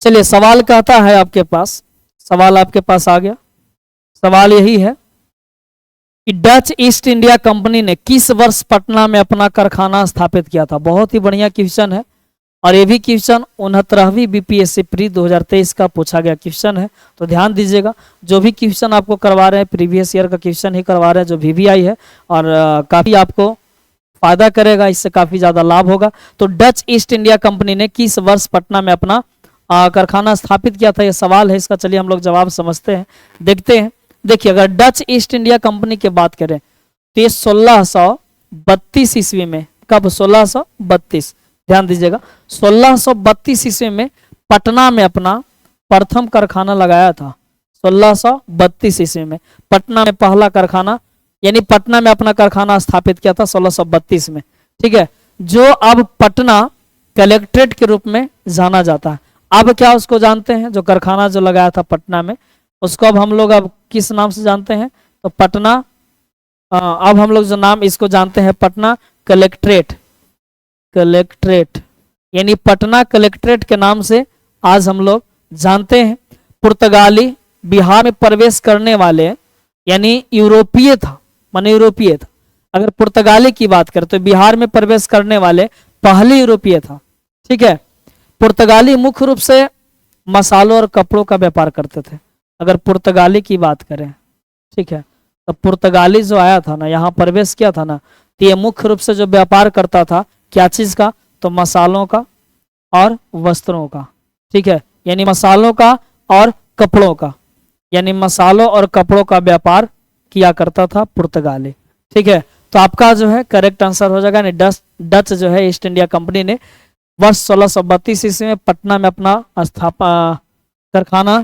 चलिए सवाल कहता है आपके पास, सवाल आपके पास आ गया। सवाल यही है कि डच ईस्ट इंडिया कंपनी ने किस वर्ष पटना में अपना कारखाना स्थापित किया था? बहुत ही बढ़िया क्वेश्चन है, और ये भी क्वेश्चन 69वीं बीपीएससी प्री 2023 का पूछा गया क्वेश्चन है। तो ध्यान दीजिएगा, जो भी क्वेश्चन आपको करवा रहे हैं प्रीवियस ईयर का क्वेश्चन ही करवा रहे हैं, जो VVI है, और काफी आपको फायदा करेगा, इससे काफी ज्यादा लाभ होगा। तो डच ईस्ट इंडिया कंपनी ने किस वर्ष पटना में अपना कारखाना स्थापित किया था? ये सवाल है इसका। चलिए हम लोग जवाब समझते हैं, देखते हैं। देखिए अगर डच ईस्ट इंडिया कंपनी की बात करें तो ये 1632 ईस्वी में, कब? 1632, ध्यान दीजिएगा, 1632 ईस्वी में पटना में अपना प्रथम कारखाना लगाया था। 1632 ईस्वी में पटना में पहला कारखाना, यानी पटना में अपना कारखाना स्थापित किया था 1632 में। ठीक है, जो अब पटना कलेक्ट्रेट के रूप में जाना जाता है। अब क्या उसको जानते हैं? जो कारखाना जो लगाया था पटना में, उसको अब हम लोग अब किस नाम से जानते हैं? तो पटना, अब हम लोग जो नाम इसको जानते हैं पटना कलेक्ट्रेट, कलेक्ट्रेट, यानी पटना कलेक्ट्रेट के नाम से आज हम लोग जानते हैं। पुर्तगाली बिहार में प्रवेश करने वाले, यानी यूरोपीय था, माने यूरोपीय था। अगर पुर्तगाली की बात करें तो बिहार में प्रवेश करने वाले पहले यूरोपीय था। ठीक है, पुर्तगाली मुख्य रूप से मसालों और कपड़ों का व्यापार करते थे। अगर पुर्तगाली की बात करें, ठीक है, तो पुर्तगाली जो आया था ना, यहाँ प्रवेश किया था ना, तो ये मुख्य रूप से जो व्यापार करता था क्या चीज का? तो मसालों का और वस्त्रों का। ठीक है, यानी मसालों का और कपड़ों का, यानी मसालों और कपड़ों का व्यापार किया करता था पुर्तगाली। ठीक है, तो आपका जो है करेक्ट आंसर हो जाएगा। डच जो है ईस्ट इंडिया कंपनी ने वर्ष 1632 ईस्वी में पटना में अपना कारखाना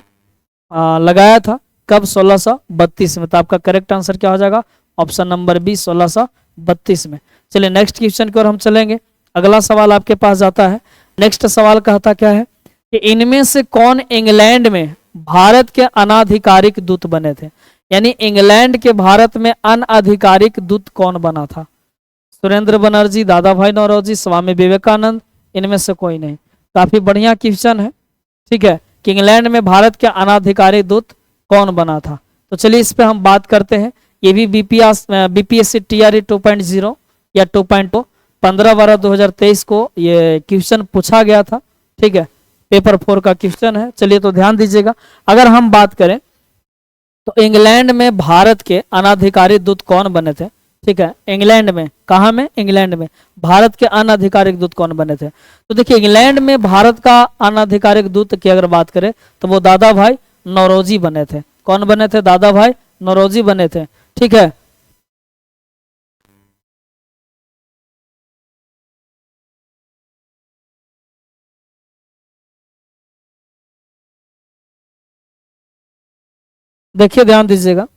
लगाया था। कब? 1632 में। तो आपका करेक्ट आंसर क्या हो जाएगा? ऑप्शन नंबर बी, 1632 में। चलिए नेक्स्ट क्वेश्चन की ओर हम चलेंगे। अगला सवाल आपके पास जाता है। नेक्स्ट सवाल कहता क्या है कि इनमें से कौन इंग्लैंड में भारत के अनाधिकारिक दूत बने थे? यानी इंग्लैंड के भारत में अनाधिकारिक दूत कौन बना था? सुरेंद्र बनर्जी, दादा भाई नौरोजी, स्वामी विवेकानंद इनमें से कोई नहीं। काफी बढ़िया क्वेश्चन है, ठीक है, कि इंग्लैंड में भारत के अनाधिकारिक दूत कौन बना था। तो चलिए इस पे हम बात करते हैं। ये भी बीपीएससी टीआरई 2.0 या 2.2 15/12/2023 को ये क्वेश्चन पूछा गया था, ठीक है, पेपर 4 का क्वेश्चन है। चलिए तो ध्यान दीजिएगा। अगर हम बात करें तो इंग्लैंड में भारत के अनाधिकारिक दूत कौन बने थे, ठीक है, इंग्लैंड में, कहाँ में, इंग्लैंड में भारत के अनाधिकारिक दूत कौन बने थे। तो देखिए इंग्लैंड में भारत का अनाधिकारिक दूत की अगर बात करें तो वो दादा भाई नौरोजी बने थे। कौन बने थे, दादा भाई नौरोजी बने थे, ठीक है। देखिए ध्यान दीजिएगा,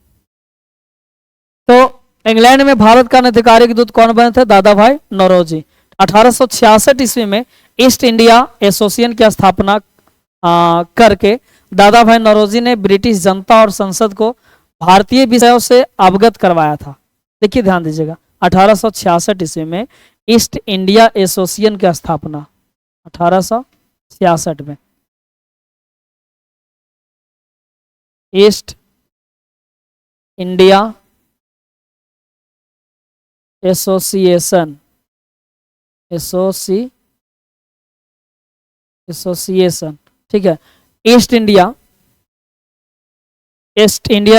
तो इंग्लैंड में भारत का अनाधिकारिक दूत कौन बने थे, दादा भाई नौरोजी। 1866 ईस्वी में ईस्ट इंडिया एसोसिएशन की स्थापना करके दादा भाई नौरोजी ने ब्रिटिश जनता और संसद को भारतीय विषयों से अवगत करवाया था। देखिए ध्यान दीजिएगा, 1866 ईस्वी में ईस्ट इंडिया एसोसिएशन की स्थापना 1866 में, ईस्ट इंडिया एसोसिएशन एसोसिएशन, ठीक है। ईस्ट इंडिया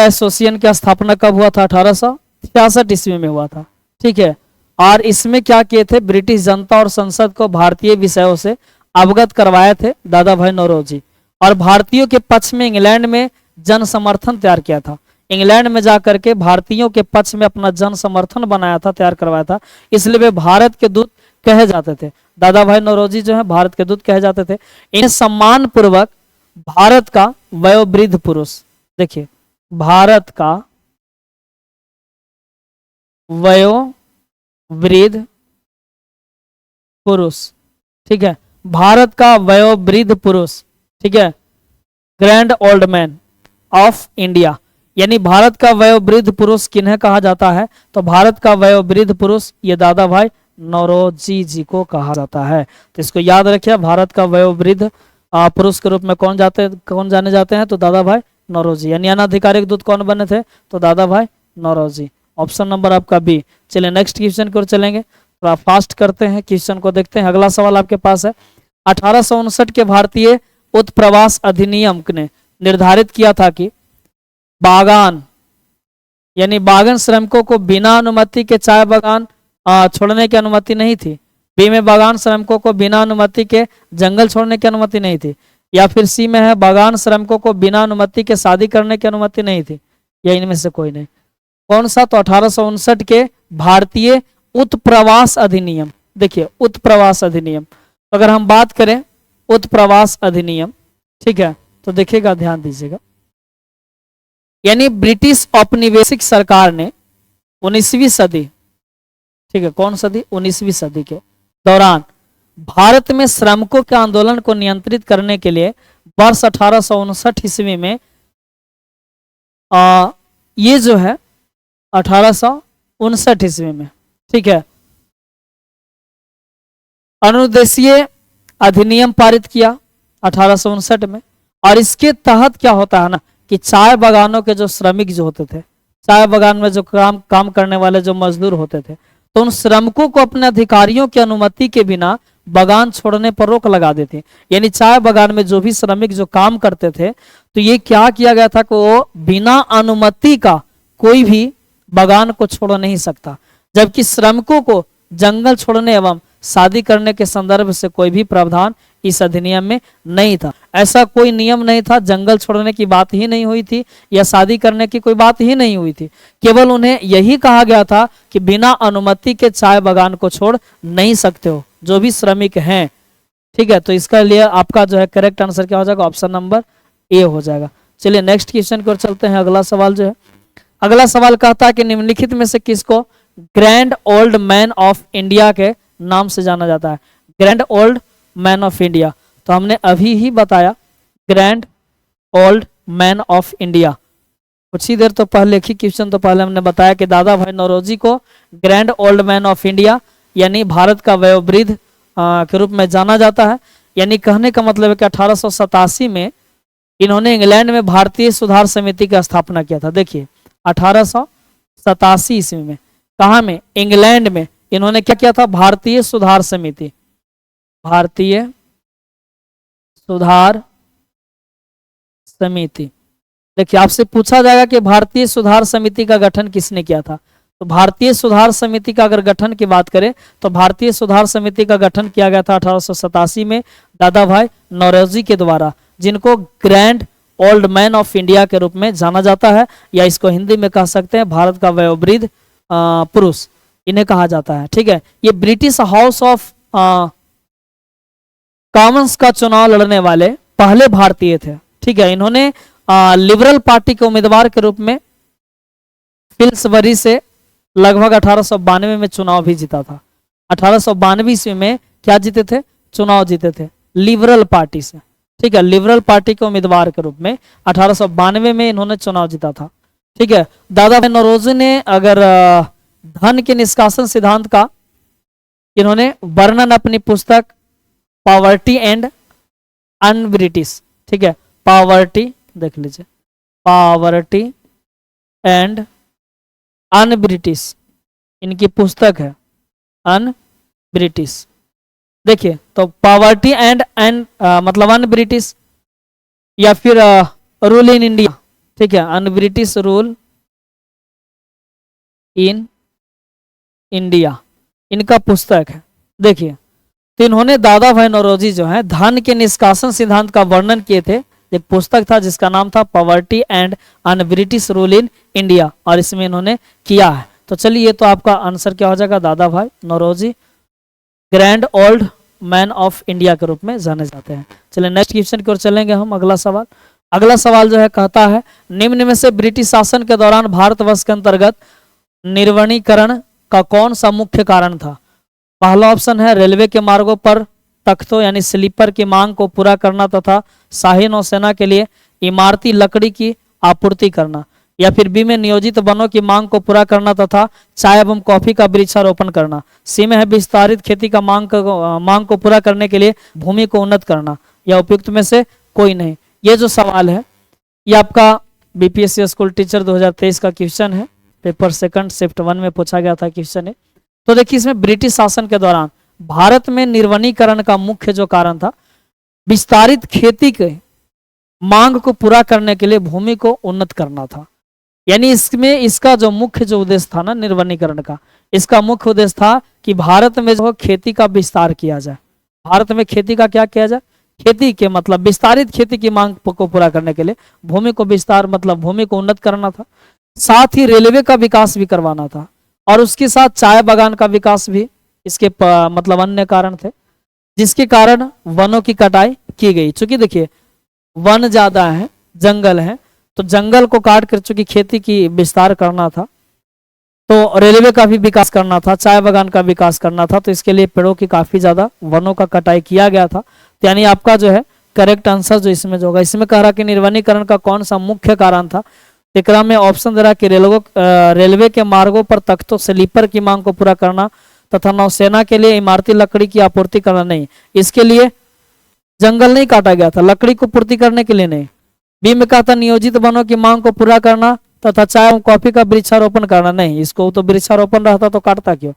एसोसिएशन की स्थापना कब हुआ था, 1866 ईस्वी में हुआ था, ठीक है। और इसमें क्या किए थे, ब्रिटिश जनता और संसद को भारतीय विषयों से अवगत करवाए थे दादा भाई नौरोजी। और भारतीयों के पक्ष में इंग्लैंड में जन समर्थन तैयार किया था। इंग्लैंड में जाकर के भारतीयों के पक्ष में अपना जन समर्थन बनाया था, तैयार करवाया था, इसलिए वे भारत के दूत कहे जाते थे। दादा भाई नौरोजी जो है भारत के दूत कहे जाते थे। इन्हें सम्मान पूर्वक भारत का वयोवृद्ध पुरुष, देखिए भारत का वयोवृद्ध पुरुष, ठीक है, भारत का वयोवृद्ध पुरुष, ठीक है, grand old man of India, यानी भारत का वयोवृद्ध पुरुष किन्हें कहा जाता है, तो भारत का वयोवृद्ध पुरुष ये दादा भाई नौरोजी जी को कहा जाता है। तो इसको याद रखिए, भारत का वयोवृद्ध पुरुष के रूप में कौन जाने जाते हैं, तो दादा भाई नौरोजी। यानी अनाधिकारिक दूत कौन बने थे, तो दादा भाई नौरोजी। ऑप्शन नंबर आपका बी। चलिए नेक्स्ट क्वेश्चन की ओर चलेंगे, थोड़ा फास्ट करते हैं, क्वेश्चन को देखते हैं। अगला सवाल आपके पास है, 1859 के भारतीय उत्प्रवास अधिनियम ने निर्धारित किया था कि बागान यानी बागान श्रमिकों को बिना अनुमति के चाय बागान छोड़ने की अनुमति नहीं थी। बी में बागान श्रमिकों को बिना अनुमति के जंगल छोड़ने की अनुमति नहीं थी। या फिर सी में है बागान श्रमिकों को बिना अनुमति के शादी करने की अनुमति नहीं थी। या इनमें से कोई नहीं। कौन सा, तो 1859 के भारतीय उत्प्रवास अधिनियम। देखिए उत्प्रवास अधिनियम, अगर हम बात करें उत्प्रवास अधिनियम, ठीक है, तो देखिएगा ध्यान दीजिएगा, यानी ब्रिटिश औपनिवेशिक सरकार ने 19वीं सदी, ठीक है, कौन सदी, 19वीं सदी के दौरान भारत में श्रमिकों के आंदोलन को नियंत्रित करने के लिए वर्ष 1859 ईस्वी में ये जो है 1859 ईस्वी में, ठीक है, अनुदेशीय अधिनियम पारित किया 1859 में। और इसके तहत क्या होता है ना कि चाय बागानों के जो श्रमिक जो होते थे, चाय बागान में जो काम करने वाले जो मजदूर होते थे, तो उन श्रमिकों को अपने अधिकारियों की अनुमति के बिना बागान छोड़ने पर रोक लगा देती। यानी चाय बागान में जो भी श्रमिक जो काम करते थे, तो ये क्या किया गया था कि वो बिना अनुमति का कोई भी बागान को छोड़ नहीं सकता। जबकि श्रमिकों को जंगल छोड़ने एवं शादी करने के संदर्भ से कोई भी प्रावधान इस अधिनियम में नहीं था। ऐसा कोई नियम नहीं था, जंगल छोड़ने की बात ही नहीं हुई थी या शादी करने की कोई बात ही नहीं हुई थी। केवल उन्हें यही कहा गया था कि बिना अनुमति के चाय बागान को छोड़ नहीं सकते हो जो भी श्रमिक हैं, ठीक है। तो इसका लिए आपका जो है करेक्ट आंसर क्या हो जाएगा, ऑप्शन नंबर ए हो जाएगा। चलिए नेक्स्ट क्वेश्चन की ओर चलते हैं। अगला सवाल जो है, अगला सवाल कहता है कि निम्नलिखित में से किसको grand old man of India के नाम से जाना जाता है। Grand old man of India, तो हमने अभी ही बताया grand old man of India, कुछ ही देर तो पहले ही क्वेश्चन तो पहले हमने बताया कि दादा भाई नौरोजी को grand old man of India यानी भारत का वयोवृद्ध के रूप में जाना जाता है। यानी कहने का मतलब है कि 1887 में इन्होंने इंग्लैंड में भारतीय सुधार समिति की स्थापना किया था। देखिए 1887 ईस्वी में कहाँ में, इंग्लैंड में इन्होंने क्या किया था, भारतीय सुधार समिति, भारतीय सुधार समिति। देखिए आपसे पूछा जाएगा कि भारतीय सुधार समिति का गठन किसने किया था, तो भारतीय सुधार समिति का अगर गठन की बात करें तो भारतीय सुधार समिति का गठन किया गया था 1887 में दादा भाई नौरोजी के द्वारा, जिनको grand old man of India के रूप में जाना जाता है, या इसको हिंदी में कह सकते हैं भारत का वयोवृद्ध पुरुष, इन्हें कहा जाता है। ठीक है, ये ब्रिटिश हाउस ऑफ कॉमन्स का चुनाव लड़ने वाले पहले भारतीय थे। ठीक है, इन्होंने लिबरल पार्टी के उम्मीदवार के रूप में फिल्सबरी से लगभग 1892 में चुनाव भी जीता था। 1892 ईस्वी में क्या जीते थे, चुनाव जीते थे लिबरल पार्टी से। ठीक है, लिबरल पार्टी के उम्मीदवार के रूप में 1892 में इन्होंने चुनाव जीता था। ठीक है, दादा भाई नौरोजी ने अगर धन के निष्कासन सिद्धांत का इन्होंने वर्णन अपनी पुस्तक पॉवर्टी एंड अन ब्रिटिश, ठीक है, पॉवर्टी देख लीजिए, पॉवर्टी एंड अन ब्रिटिश इनकी पुस्तक है, अन ब्रिटिश। देखिए तो पॉवर्टी एंड मतलब अन ब्रिटिश, या फिर रूल इन इंडिया, ठीक है, un British rule in India इनका पुस्तक है। देखिए तो इन्होंने दादा भाई नौरोजी जो है धन के निष्कासन सिद्धांत का वर्णन किए थे। एक पुस्तक था जिसका नाम था poverty and un British rule in India, और इसमें इन्होंने किया है। तो चलिए ये तो आपका आंसर क्या हो जाएगा, Dadabhai Naoroji grand old man of India के रूप में जाने जाते हैं। चलिए नेक्स्ट क्वेश्चन की ओर चलेंगे हम। अगला सवाल जो है कहता है निम्न में से ब्रिटिश शासन के दौरान भारतवर्ष के अंतर्गत निर्वनीकरण का कौन सा मुख्य कारण था। पहला ऑप्शन है रेलवे के मार्गों पर तख्तों यानी स्लीपर की मांग को पूरा करना तथा शाही नौसेना के लिए इमारती लकड़ी की आपूर्ति करना, या फिर बी में नियोजित वनों की मांग को पूरा करना तथा चाय एवं कॉफी का वृक्षारोपण करना, सी में है विस्तारित खेती का मांग को पूरा करने के लिए भूमि को उन्नत करना, या उपयुक्त में से कोई नहीं। ये जो सवाल है ये आपका बीपीएससी स्कूल टीचर 2023 का क्वेश्चन है, पेपर सेकंड शिफ्ट 1 में पूछा गया था क्वेश्चन है। तो देखिए इसमें ब्रिटिश शासन के दौरान भारत में निर्वनीकरण का मुख्य जो कारण था विस्तारित खेती के मांग को पूरा करने के लिए भूमि को उन्नत करना था। यानी इसमें इसका जो मुख्य जो उद्देश्य था ना निर्वनीकरण का, इसका मुख्य उद्देश्य था कि भारत में जो खेती का विस्तार किया जाए। भारत में खेती का क्या किया जाए, खेती के मतलब विस्तारित खेती की मांग को पूरा करने के लिए भूमि को विस्तार मतलब भूमि को उन्नत करना था। साथ ही रेलवे का विकास भी करवाना था, और उसके साथ चाय बागान का विकास भी इसके मतलब अन्य कारण थे, जिसके कारण वनों की कटाई की गई। चूंकि देखिए वन ज्यादा है, जंगल है, तो जंगल को काट कर चूंकि खेती की विस्तार करना था, तो रेलवे का भी विकास करना था, चाय बागान का विकास करना था, तो इसके लिए पेड़ों की काफी ज्यादा वनों का कटाई किया गया था। तो यानी आपका जो है करेक्ट आंसर जो इसमें जो होगा, इसमें कह रहा कि निर्वनीकरण का कौन सा मुख्य कारण था। क्रम में ऑप्शन दे रहा कि रेलवे के मार्गों पर तख्तों स्लीपर की मांग को पूरा करना तथा नौसेना के लिए इमारती लकड़ी की आपूर्ति करना नहीं, इसके लिए जंगल नहीं काटा गया था, लकड़ी को पूर्ति करने के लिए नहीं। बी में कहा था नियोजित वनों की मांग को पूरा करना तथा चाय और कॉफी का वृक्षारोपण करना नहीं, इसको तो वृक्षारोपण रहता तो काटता क्यों।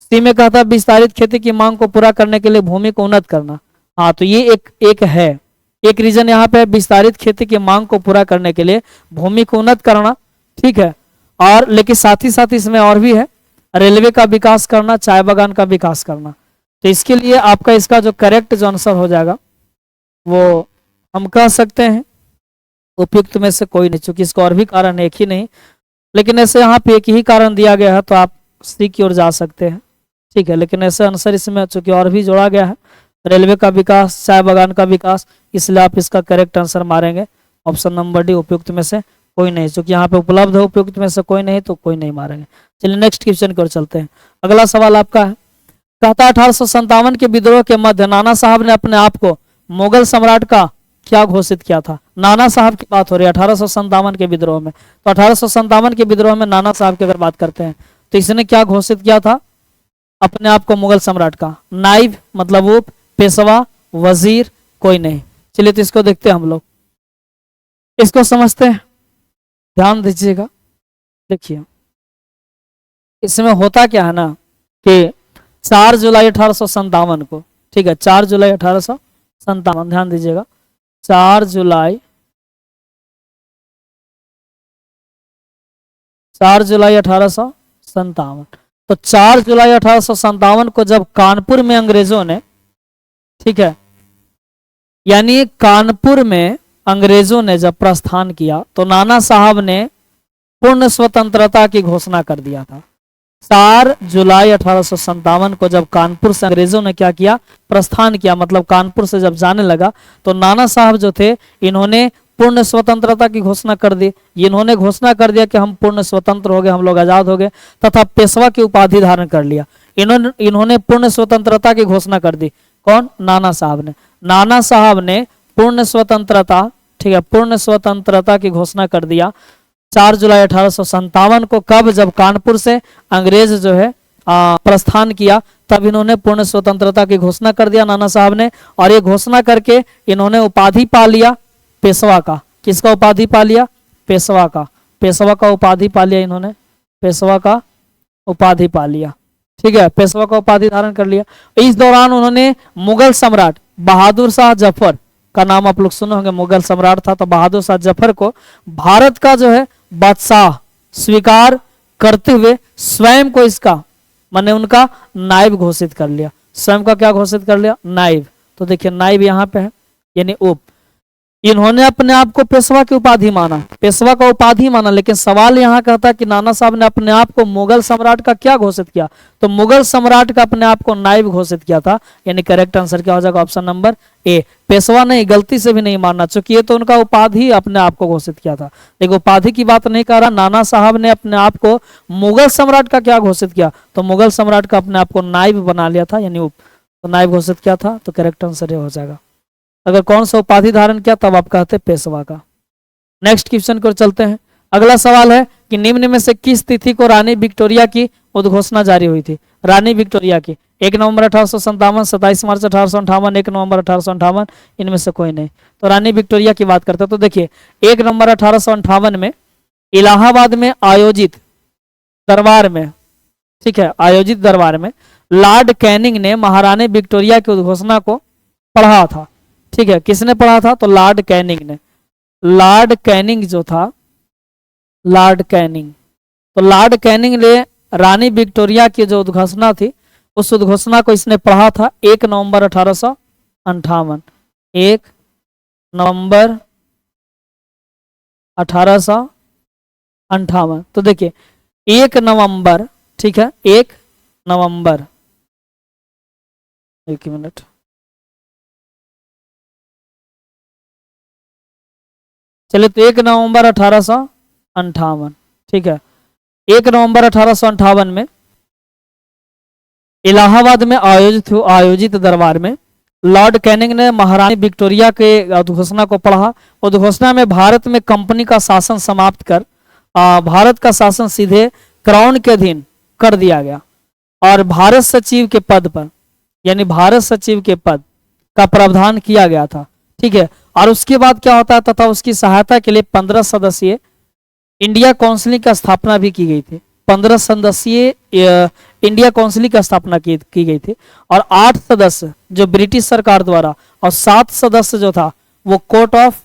सी में कहा था विस्तारित खेती की मांग को पूरा करने के लिए भूमि को उन्नत करना। हाँ तो ये एक है, एक रीजन यहाँ पे विस्तारित खेती की मांग को पूरा करने के लिए भूमि को उन्नत करना, ठीक है। और लेकिन साथ ही साथ इसमें और भी है, रेलवे का विकास करना, चाय बागान का विकास करना। तो इसके लिए आपका इसका जो करेक्ट जो आंसर हो जाएगा वो हम कह सकते हैं उपयुक्त में से कोई नहीं, चूंकि इसका और भी कारण एक ही नहीं, लेकिन ऐसे यहाँ पे एक ही कारण दिया गया है तो आप सी की ओर जा सकते हैं, ठीक है। लेकिन ऐसे आंसर इसमें चूंकि और भी जोड़ा गया है, रेलवे का विकास, चाय बागान का विकास, इसलिए आप इसका करेक्ट आंसर मारेंगे ऑप्शन नंबर डी, उपयुक्त में से कोई नहीं। चूंकि यहाँ पे उपलब्ध है उपयुक्त में से कोई नहीं तो कोई नहीं मारेंगे। चलिए नेक्स्ट क्वेश्चन की ओर चलते हैं। अगला सवाल आपका है, कहता 1857 के विद्रोह के मध्य नाना साहब ने अपने आप को मुगल सम्राट का क्या घोषित किया था। नाना साहब की बात हो रही है 1857 के विद्रोह में, तो 1857 के विद्रोह में नाना साहब की अगर बात करते हैं तो इसने क्या घोषित किया था, अपने आप को मुगल सम्राट का, नाइब मतलब वो, पेशवा, वजीर कोई नहीं। चलिए तो इसको देखते हैं हम लोग, इसको समझते हैं, ध्यान दीजिएगा। देखिए इसमें होता क्या है ना कि 4 जुलाई 1857 को, ठीक है 4 जुलाई 1857, ध्यान दीजिएगा 4 जुलाई 1857। तो 4 जुलाई 1857 को जब कानपुर में अंग्रेजों ने, ठीक है यानी कानपुर में अंग्रेजों ने जब प्रस्थान किया तो नाना साहब ने पूर्ण स्वतंत्रता की घोषणा कर दिया था। 4 जुलाई 1857 को जब कानपुर से अंग्रेजों ने क्या किया, प्रस्थान किया, मतलब कानपुर से जब जाने लगा तो नाना साहब जो थे इन्होंने पूर्ण स्वतंत्रता की घोषणा कर दी। इन्होंने घोषणा कर दिया कि हम पूर्ण स्वतंत्र हो गए, हम लोग आजाद हो गए, तथा पेशवा की उपाधि धारण कर लिया। इन्होंने पूर्ण स्वतंत्रता की घोषणा कर दी। कौन? नाना साहब ने। नाना साहब ने पूर्ण स्वतंत्रता, ठीक है पूर्ण स्वतंत्रता की घोषणा कर दिया 4 जुलाई 1857 को। कब? जब कानपुर से अंग्रेज जो है प्रस्थान किया, तब इन्होंने पूर्ण स्वतंत्रता की घोषणा कर दिया नाना साहब ने। और ये घोषणा करके इन्होंने उपाधि पा लिया पेशवा का। किसका उपाधि पा लिया? पेशवा का। पेशवा का उपाधि पा लिया इन्होंने, पेशवा का उपाधि पा लिया, ठीक है पेशवा का उपाधि धारण कर लिया। इस दौरान उन्होंने मुगल सम्राट बहादुर शाह जफर का नाम आप लोग सुने होंगे, मुगल सम्राट था तो बहादुर शाह जफर को भारत का जो है बादशाह स्वीकार करते हुए स्वयं को इसका माने उनका नायब घोषित कर लिया। स्वयं का क्या घोषित कर लिया? नायब। तो देखिए नायब यहाँ पे है यानी उप। इन्होंने अपने आप को पेशवा की उपाधि माना, पेशवा का उपाधि माना, लेकिन सवाल यहाँ कहता है कि नाना साहब ने अपने आप को मुगल सम्राट का क्या घोषित किया? तो मुगल सम्राट का अपने आप को नायब घोषित किया था। यानी करेक्ट आंसर क्या हो जाएगा? Option number A. पेशवा नहीं, गलती से भी नहीं मानना, चूंकि ये तो उनका उपाधि अपने आप को घोषित किया था। लेकिन उपाधि की बात नहीं कर रहा, नाना साहब ने अपने आप को मुगल सम्राट का क्या घोषित किया? तो मुगल सम्राट का अपने आप को नायब बना लिया था, यानी तो नायब घोषित किया था। तो करेक्ट आंसर ये हो जाएगा। अगर कौन सा उपाधि धारण किया तब आप कहते पेशवा का। नेक्स्ट क्वेश्चन को चलते हैं। अगला सवाल है कि निम्न में से किस तिथि को रानी विक्टोरिया की उद्घोषणा जारी हुई थी? रानी विक्टोरिया की 1 नवंबर 1857, 27 मार्च 1858, 1 नवंबर 1858, इनमें से कोई नहीं। तो रानी विक्टोरिया की बात करते हैं तो देखिए 1 नवंबर 1858 में इलाहाबाद में आयोजित दरबार में, ठीक है आयोजित दरबार में लॉर्ड कैनिंग ने महारानी विक्टोरिया की उद्घोषणा को पढ़ा था। ठीक है किसने पढ़ा था? तो लॉर्ड कैनिंग ने। लॉर्ड कैनिंग जो था, लॉर्ड कैनिंग, तो लॉर्ड कैनिंग ने रानी विक्टोरिया की जो उद्घोषणा थी उस उद्घोषणा को इसने पढ़ा था 1 नवंबर 1858। 1 नवंबर 1858। तो देखिए 1 नवंबर, ठीक है 1 नवंबर, एक मिनट, चलिए तो 1 नवंबर 1858, ठीक है 1 नवंबर 1858 में इलाहाबाद में आयोजित दरबार में लॉर्ड कैनिंग ने महारानी विक्टोरिया के उद्घोषणा को पढ़ा। उद्घोषणा में भारत में कंपनी का शासन समाप्त कर भारत का शासन सीधे क्राउन के अधीन कर दिया गया और भारत सचिव के पद पर, यानी भारत सचिव के पद का प्रावधान किया गया था। ठीक है और उसके बाद क्या होता है, तथा उसकी सहायता के लिए 15 सदस्यीय इंडिया काउंसिल की स्थापना भी की गई थी। 15 सदस्यीय इंडिया काउंसिल की स्थापना की गई थी और 8 सदस्य जो ब्रिटिश सरकार द्वारा और 7 सदस्य जो था वो कोर्ट ऑफ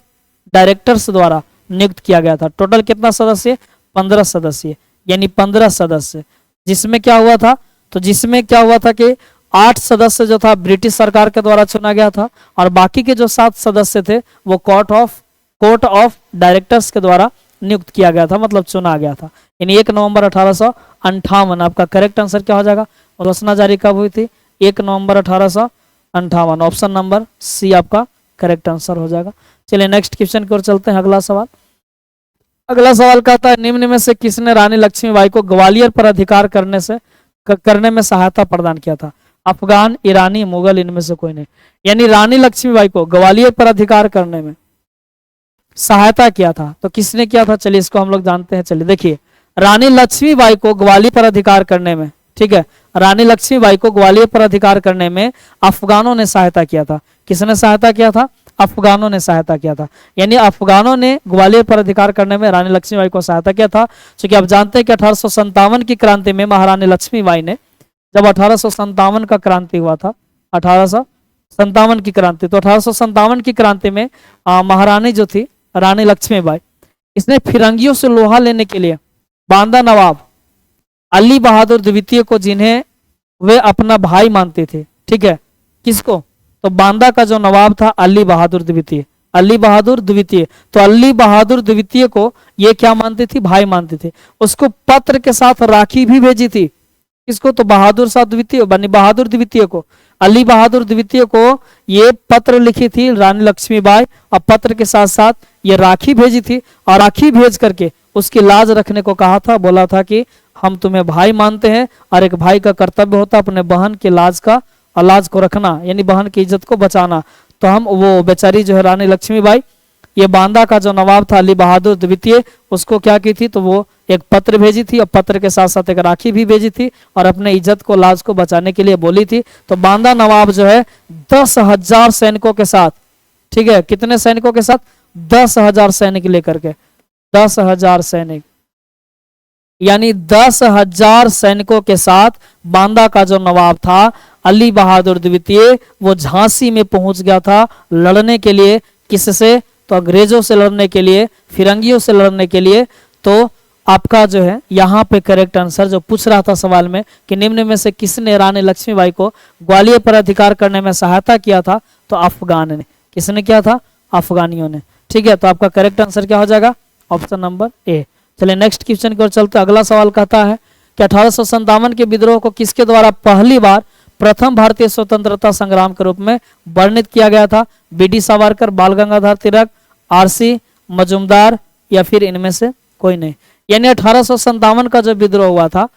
डायरेक्टर्स द्वारा नियुक्त किया गया था। टोटल कितना सदस्य? 15 सदस्य, यानी 15 सदस्य। जिसमें क्या हुआ था, तो जिसमें क्या हुआ था कि 8 सदस्य जो था ब्रिटिश सरकार के द्वारा चुना गया था और बाकी के जो 7 सदस्य थे वो कोर्ट ऑफ डायरेक्टर्स के द्वारा नियुक्त किया गया था, मतलब चुना गया था। यानी 1 नवंबर 1858 आपका करेक्ट आंसर क्या हो जाएगा? घोषणा जारी कब हुई थी? 1 नवंबर 1858। ऑप्शन नंबर सी आपका करेक्ट आंसर हो जाएगा। चलिए नेक्स्ट क्वेश्चन की ओर चलते हैं। अगला सवाल कहता है निम्न में से किसने रानी लक्ष्मीबाई को ग्वालियर पर अधिकार करने में सहायता प्रदान किया था? अफगान, ईरानी, मुगल, इनमें से कोई नहीं। यानी रानी लक्ष्मीबाई को ग्वालियर पर अधिकार करने में सहायता किया था, तो किसने किया था? चलिए इसको हम लोग जानते हैं। चलिए देखिए रानी लक्ष्मीबाई को ग्वालियर पर अधिकार करने में ठीक है। रानी लक्ष्मीबाई को ग्वालियर पर अधिकार करने में अफगानों ने सहायता किया था। किसने सहायता किया था? अफगानों ने सहायता किया था। यानी अफगानों ने ग्वालियर पर अधिकार करने में रानी लक्ष्मीबाई को सहायता किया था। क्योंकि आप जानते हैं कि 1857 की क्रांति में महारानी लक्ष्मीबाई ने, जब 1857 का क्रांति हुआ था, 1857 की क्रांति, तो 1857 की क्रांति में महारानी जो थी रानी लक्ष्मीबाई, इसने फिरंगियों से लोहा लेने के लिए बांदा नवाब अली बहादुर द्वितीय को, जिन्हें वे अपना भाई मानते थे, ठीक है, किसको? तो बांदा का जो नवाब था अली बहादुर द्वितीय, अली बहादुर द्वितीय, तो अली बहादुर द्वितीय को ये क्या मानते थे? भाई मानते थे। उसको पत्र के साथ राखी भी भेजी थी। किसको? तो बहादुर शाह द्वितीय, बनी बहादुर द्वितीय को, अली बहादुर द्वितीय को ये पत्र लिखी थी रानी लक्ष्मीबाई, और पत्र के साथ साथ ये राखी भेजी थी, और राखी भेज करके उसकी लाज रखने को कहा था। बोला था कि हम तुम्हें भाई मानते हैं, और एक भाई का कर्तव्य होता है अपने बहन की लाज को रखना, यानी बहन की इज्जत को बचाना। तो हम, वो बेचारी जो है रानी लक्ष्मीबाई, ये बांदा का जो नवाब था अली बहादुर द्वितीय, उसको क्या की थी? तो वो एक पत्र भेजी थी, और पत्र के साथ साथ एक राखी भी भेजी थी, और अपने इज्जत को, लाज को बचाने के लिए बोली थी। तो बांदा नवाब जो है 10,000 सैनिकों के साथ, ठीक है, कितने सैनिकों के साथ? 10,000 सैनिक लेकर के, 10,000 सैनिक, यानी 10,000 सैनिकों के साथ बांदा का जो नवाब था अली बहादुर द्वितीय, वो झांसी में पहुंच गया था लड़ने के लिए। किससे? तो अंग्रेजों से लड़ने के लिए, फिरंगियों से लड़ने के लिए। तो आपका जो है यहाँ पे करेक्ट आंसर जो पूछ रहा था सवाल में कि निम्न में से किसने रानी लक्ष्मीबाई को ग्वालियर पर अधिकार करने में सहायता किया था? तो अफगान ने। किसने किया था? अफगानियों ने। ठीक है, तो आपका करेक्ट आंसर क्या हो जाएगा? Option number A. चलिए नेक्स्ट क्वेश्चन की ओर चलते। अगला सवाल कहता है कि 1857 के विद्रोह को किसके द्वारा पहली बार प्रथम भारतीय स्वतंत्रता संग्राम के रूप में वर्णित किया गया था? बी.डी. सावरकर, बाल गंगाधर तिलक, आर.सी. मजूमदार, या फिर इनमें से कोई नहीं। यानी 1857 का जब विद्रोह हुआ था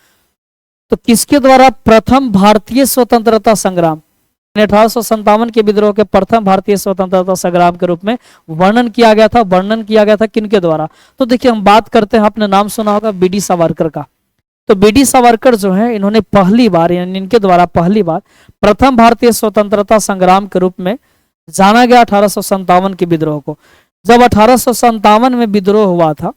तो किसके द्वारा प्रथम भारतीय स्वतंत्रता संग्राम, 1857 के विद्रोह के प्रथम भारतीय स्वतंत्रता संग्राम के रूप में वर्णन किया गया था। वर्णन किया गया था किनके द्वारा? तो देखिए हम बात करते हैं, आपने नाम सुना होगा बी.डी. सावरकर का। तो बी.डी. सावरकर जो है इन्होंने पहली बार, यानी इनके द्वारा पहली बार प्रथम भारतीय स्वतंत्रता संग्राम के रूप में जाना गया 1857 के विद्रोह को। जब 1857 में विद्रोह हुआ था,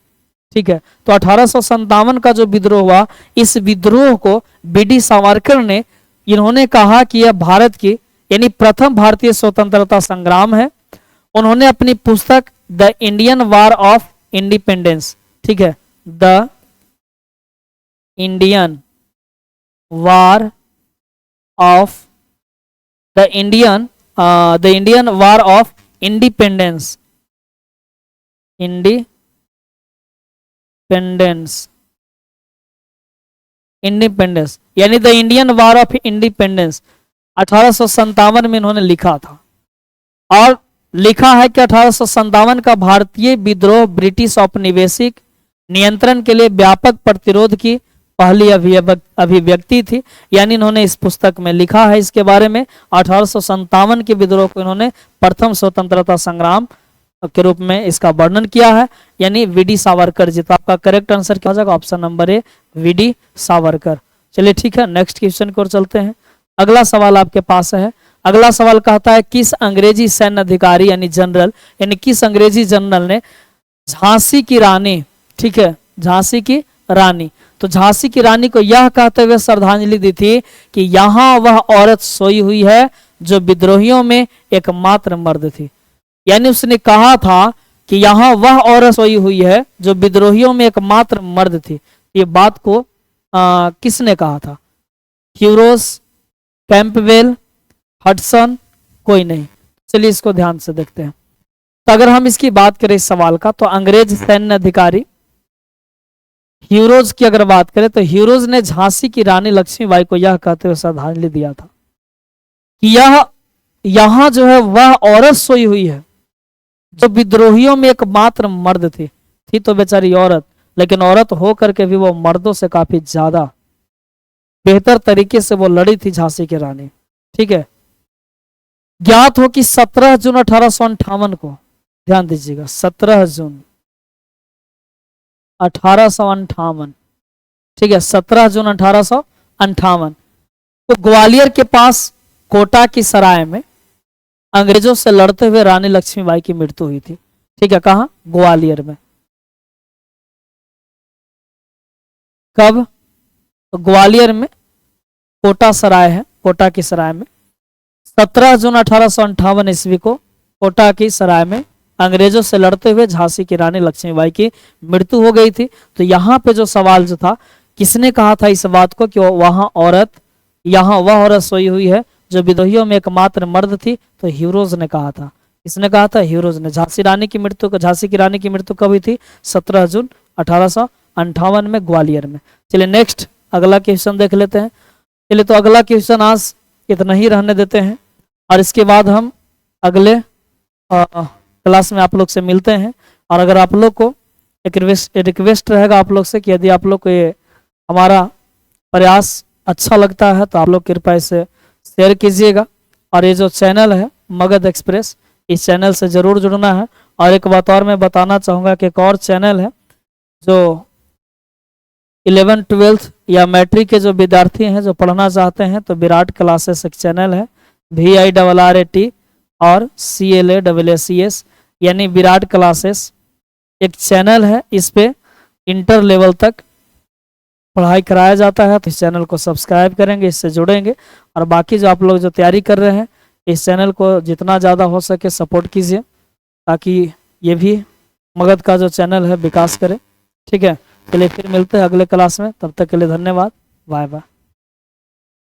ठीक है, तो 1857 का जो विद्रोह हुआ, इस विद्रोह को बी.डी. सावरकर ने, इन्होंने कहा कि यह भारत की, यानी प्रथम भारतीय स्वतंत्रता संग्राम है। उन्होंने अपनी पुस्तक the Indian war of independence, ठीक है, the Indian war of the Indian war of independence, independence यानी the Indian war of independence 1857 में इन्होंने लिखा था। और लिखा है कि 1857 का भारतीय विद्रोह ब्रिटिश औपनिवेशिक नियंत्रण के लिए व्यापक प्रतिरोध की पहली अभिव्यक्ति थी। यानी इन्होंने इस पुस्तक में लिखा है इसके बारे में। 1857 के विद्रोह को इन्होंने प्रथम स्वतंत्रता संग्राम के रूप में इसका वर्णन किया है, यानी वी.डी. सावरकर जी। तो आपका करेक्ट आंसर क्या हो जाएगा? Option number A, VD. Savarkar. चलिए ठीक है, नेक्स्ट क्वेश्चन की ओर चलते हैं। अगला सवाल आपके पास है। अगला सवाल कहता है किस अंग्रेजी सैन्य अधिकारी यानी जनरल, यानी किस अंग्रेजी जनरल ने झांसी की रानी, ठीक है, झांसी की रानी, तो झांसी की रानी को यह कहते हुए श्रद्धांजलि दी थी कि यहाँ वह औरत सोई हुई है जो विद्रोहियों में एकमात्र मर्द थी। यानी उसने कहा था कि यहाँ वह औरत सोई हुई है जो विद्रोहियों में एकमात्र मर्द थी। ये बात को किसने कहा था? ह्यूरोस, कैंपबेल, हडसन, कोई नहीं। चलिए इसको ध्यान से देखते हैं। तो अगर हम इसकी बात करें इस सवाल का, तो अंग्रेज सैन्य अधिकारी ह्यूरोज की अगर बात करें तो ह्यूरोज ने झांसी की रानी लक्ष्मीबाई को यह कहते हुए श्रद्धांजलि दिया था कि यह यहां जो है वह औरत सोई हुई है जो विद्रोहियों में एकमात्र मर्द थी तो बेचारी औरत, लेकिन औरत हो करके भी वो मर्दों से काफी ज्यादा बेहतर तरीके से वो लड़ी थी झांसी की रानी। ठीक है, ज्ञात हो कि 17 जून 1858 को, ध्यान दीजिएगा, 17 जून 1858, ठीक है, 17 जून 1758। तो ग्वालियर के पास कोटा की सराय में अंग्रेजों से लड़ते हुए रानी लक्ष्मीबाई की मृत्यु हुई थी। ठीक है, कहाँ? ग्वालियर में। कब? तो ग्वालियर में कोटा सराय है, कोटा की सराय में 17 जून 1858 ईस्वी को कोटा की सराय में अंग्रेजों से लड़ते हुए झांसी की रानी लक्ष्मीबाई की मृत्यु हो गई थी। तो यहाँ पे जो सवाल जो था, किसने कहा था इस बात को कि यहाँ वह औरत सोई हुई है जो विद्रोहियों में एकमात्र मर्द थी? तो हीरोज ने कहा था। किसने कहा था? हीरोज ने। झांसी की रानी की मृत्यु कब हुई थी? 17 जून 1858 में ग्वालियर में। चलिए नेक्स्ट अगला क्वेश्चन देख लेते हैं। चलिए तो अगला क्वेश्चन आज इतना ही रहने देते हैं और इसके बाद हम अगले क्लास में आप लोग से मिलते हैं। और अगर आप लोग को एक रिक्वेस्ट रहेगा आप लोग से कि यदि आप लोग को ये हमारा प्रयास अच्छा लगता है तो आप लोग कृपया इसे शेयर कीजिएगा। और ये जो चैनल है मगध एक्सप्रेस, इस चैनल से ज़रूर जुड़ना है। और एक बात और मैं बताना चाहूँगा कि एक और चैनल है जो 11th 12th या मैट्रिक के जो विद्यार्थी हैं जो पढ़ना चाहते हैं तो विराट क्लासेस एक चैनल है, VIRRAT और CLASSES यानी विराट क्लासेस एक चैनल है। इस पे इंटर लेवल तक पढ़ाई कराया जाता है। तो इस चैनल को सब्सक्राइब करेंगे, इससे जुड़ेंगे। और बाकी जो आप लोग जो तैयारी कर रहे हैं इस चैनल को जितना ज़्यादा हो सके सपोर्ट कीजिए ताकि ये भी मगध का जो चैनल है विकास करे। ठीक है, चलिए फिर मिलते हैं अगले क्लास में। तब तक के लिए धन्यवाद, बाय बाय।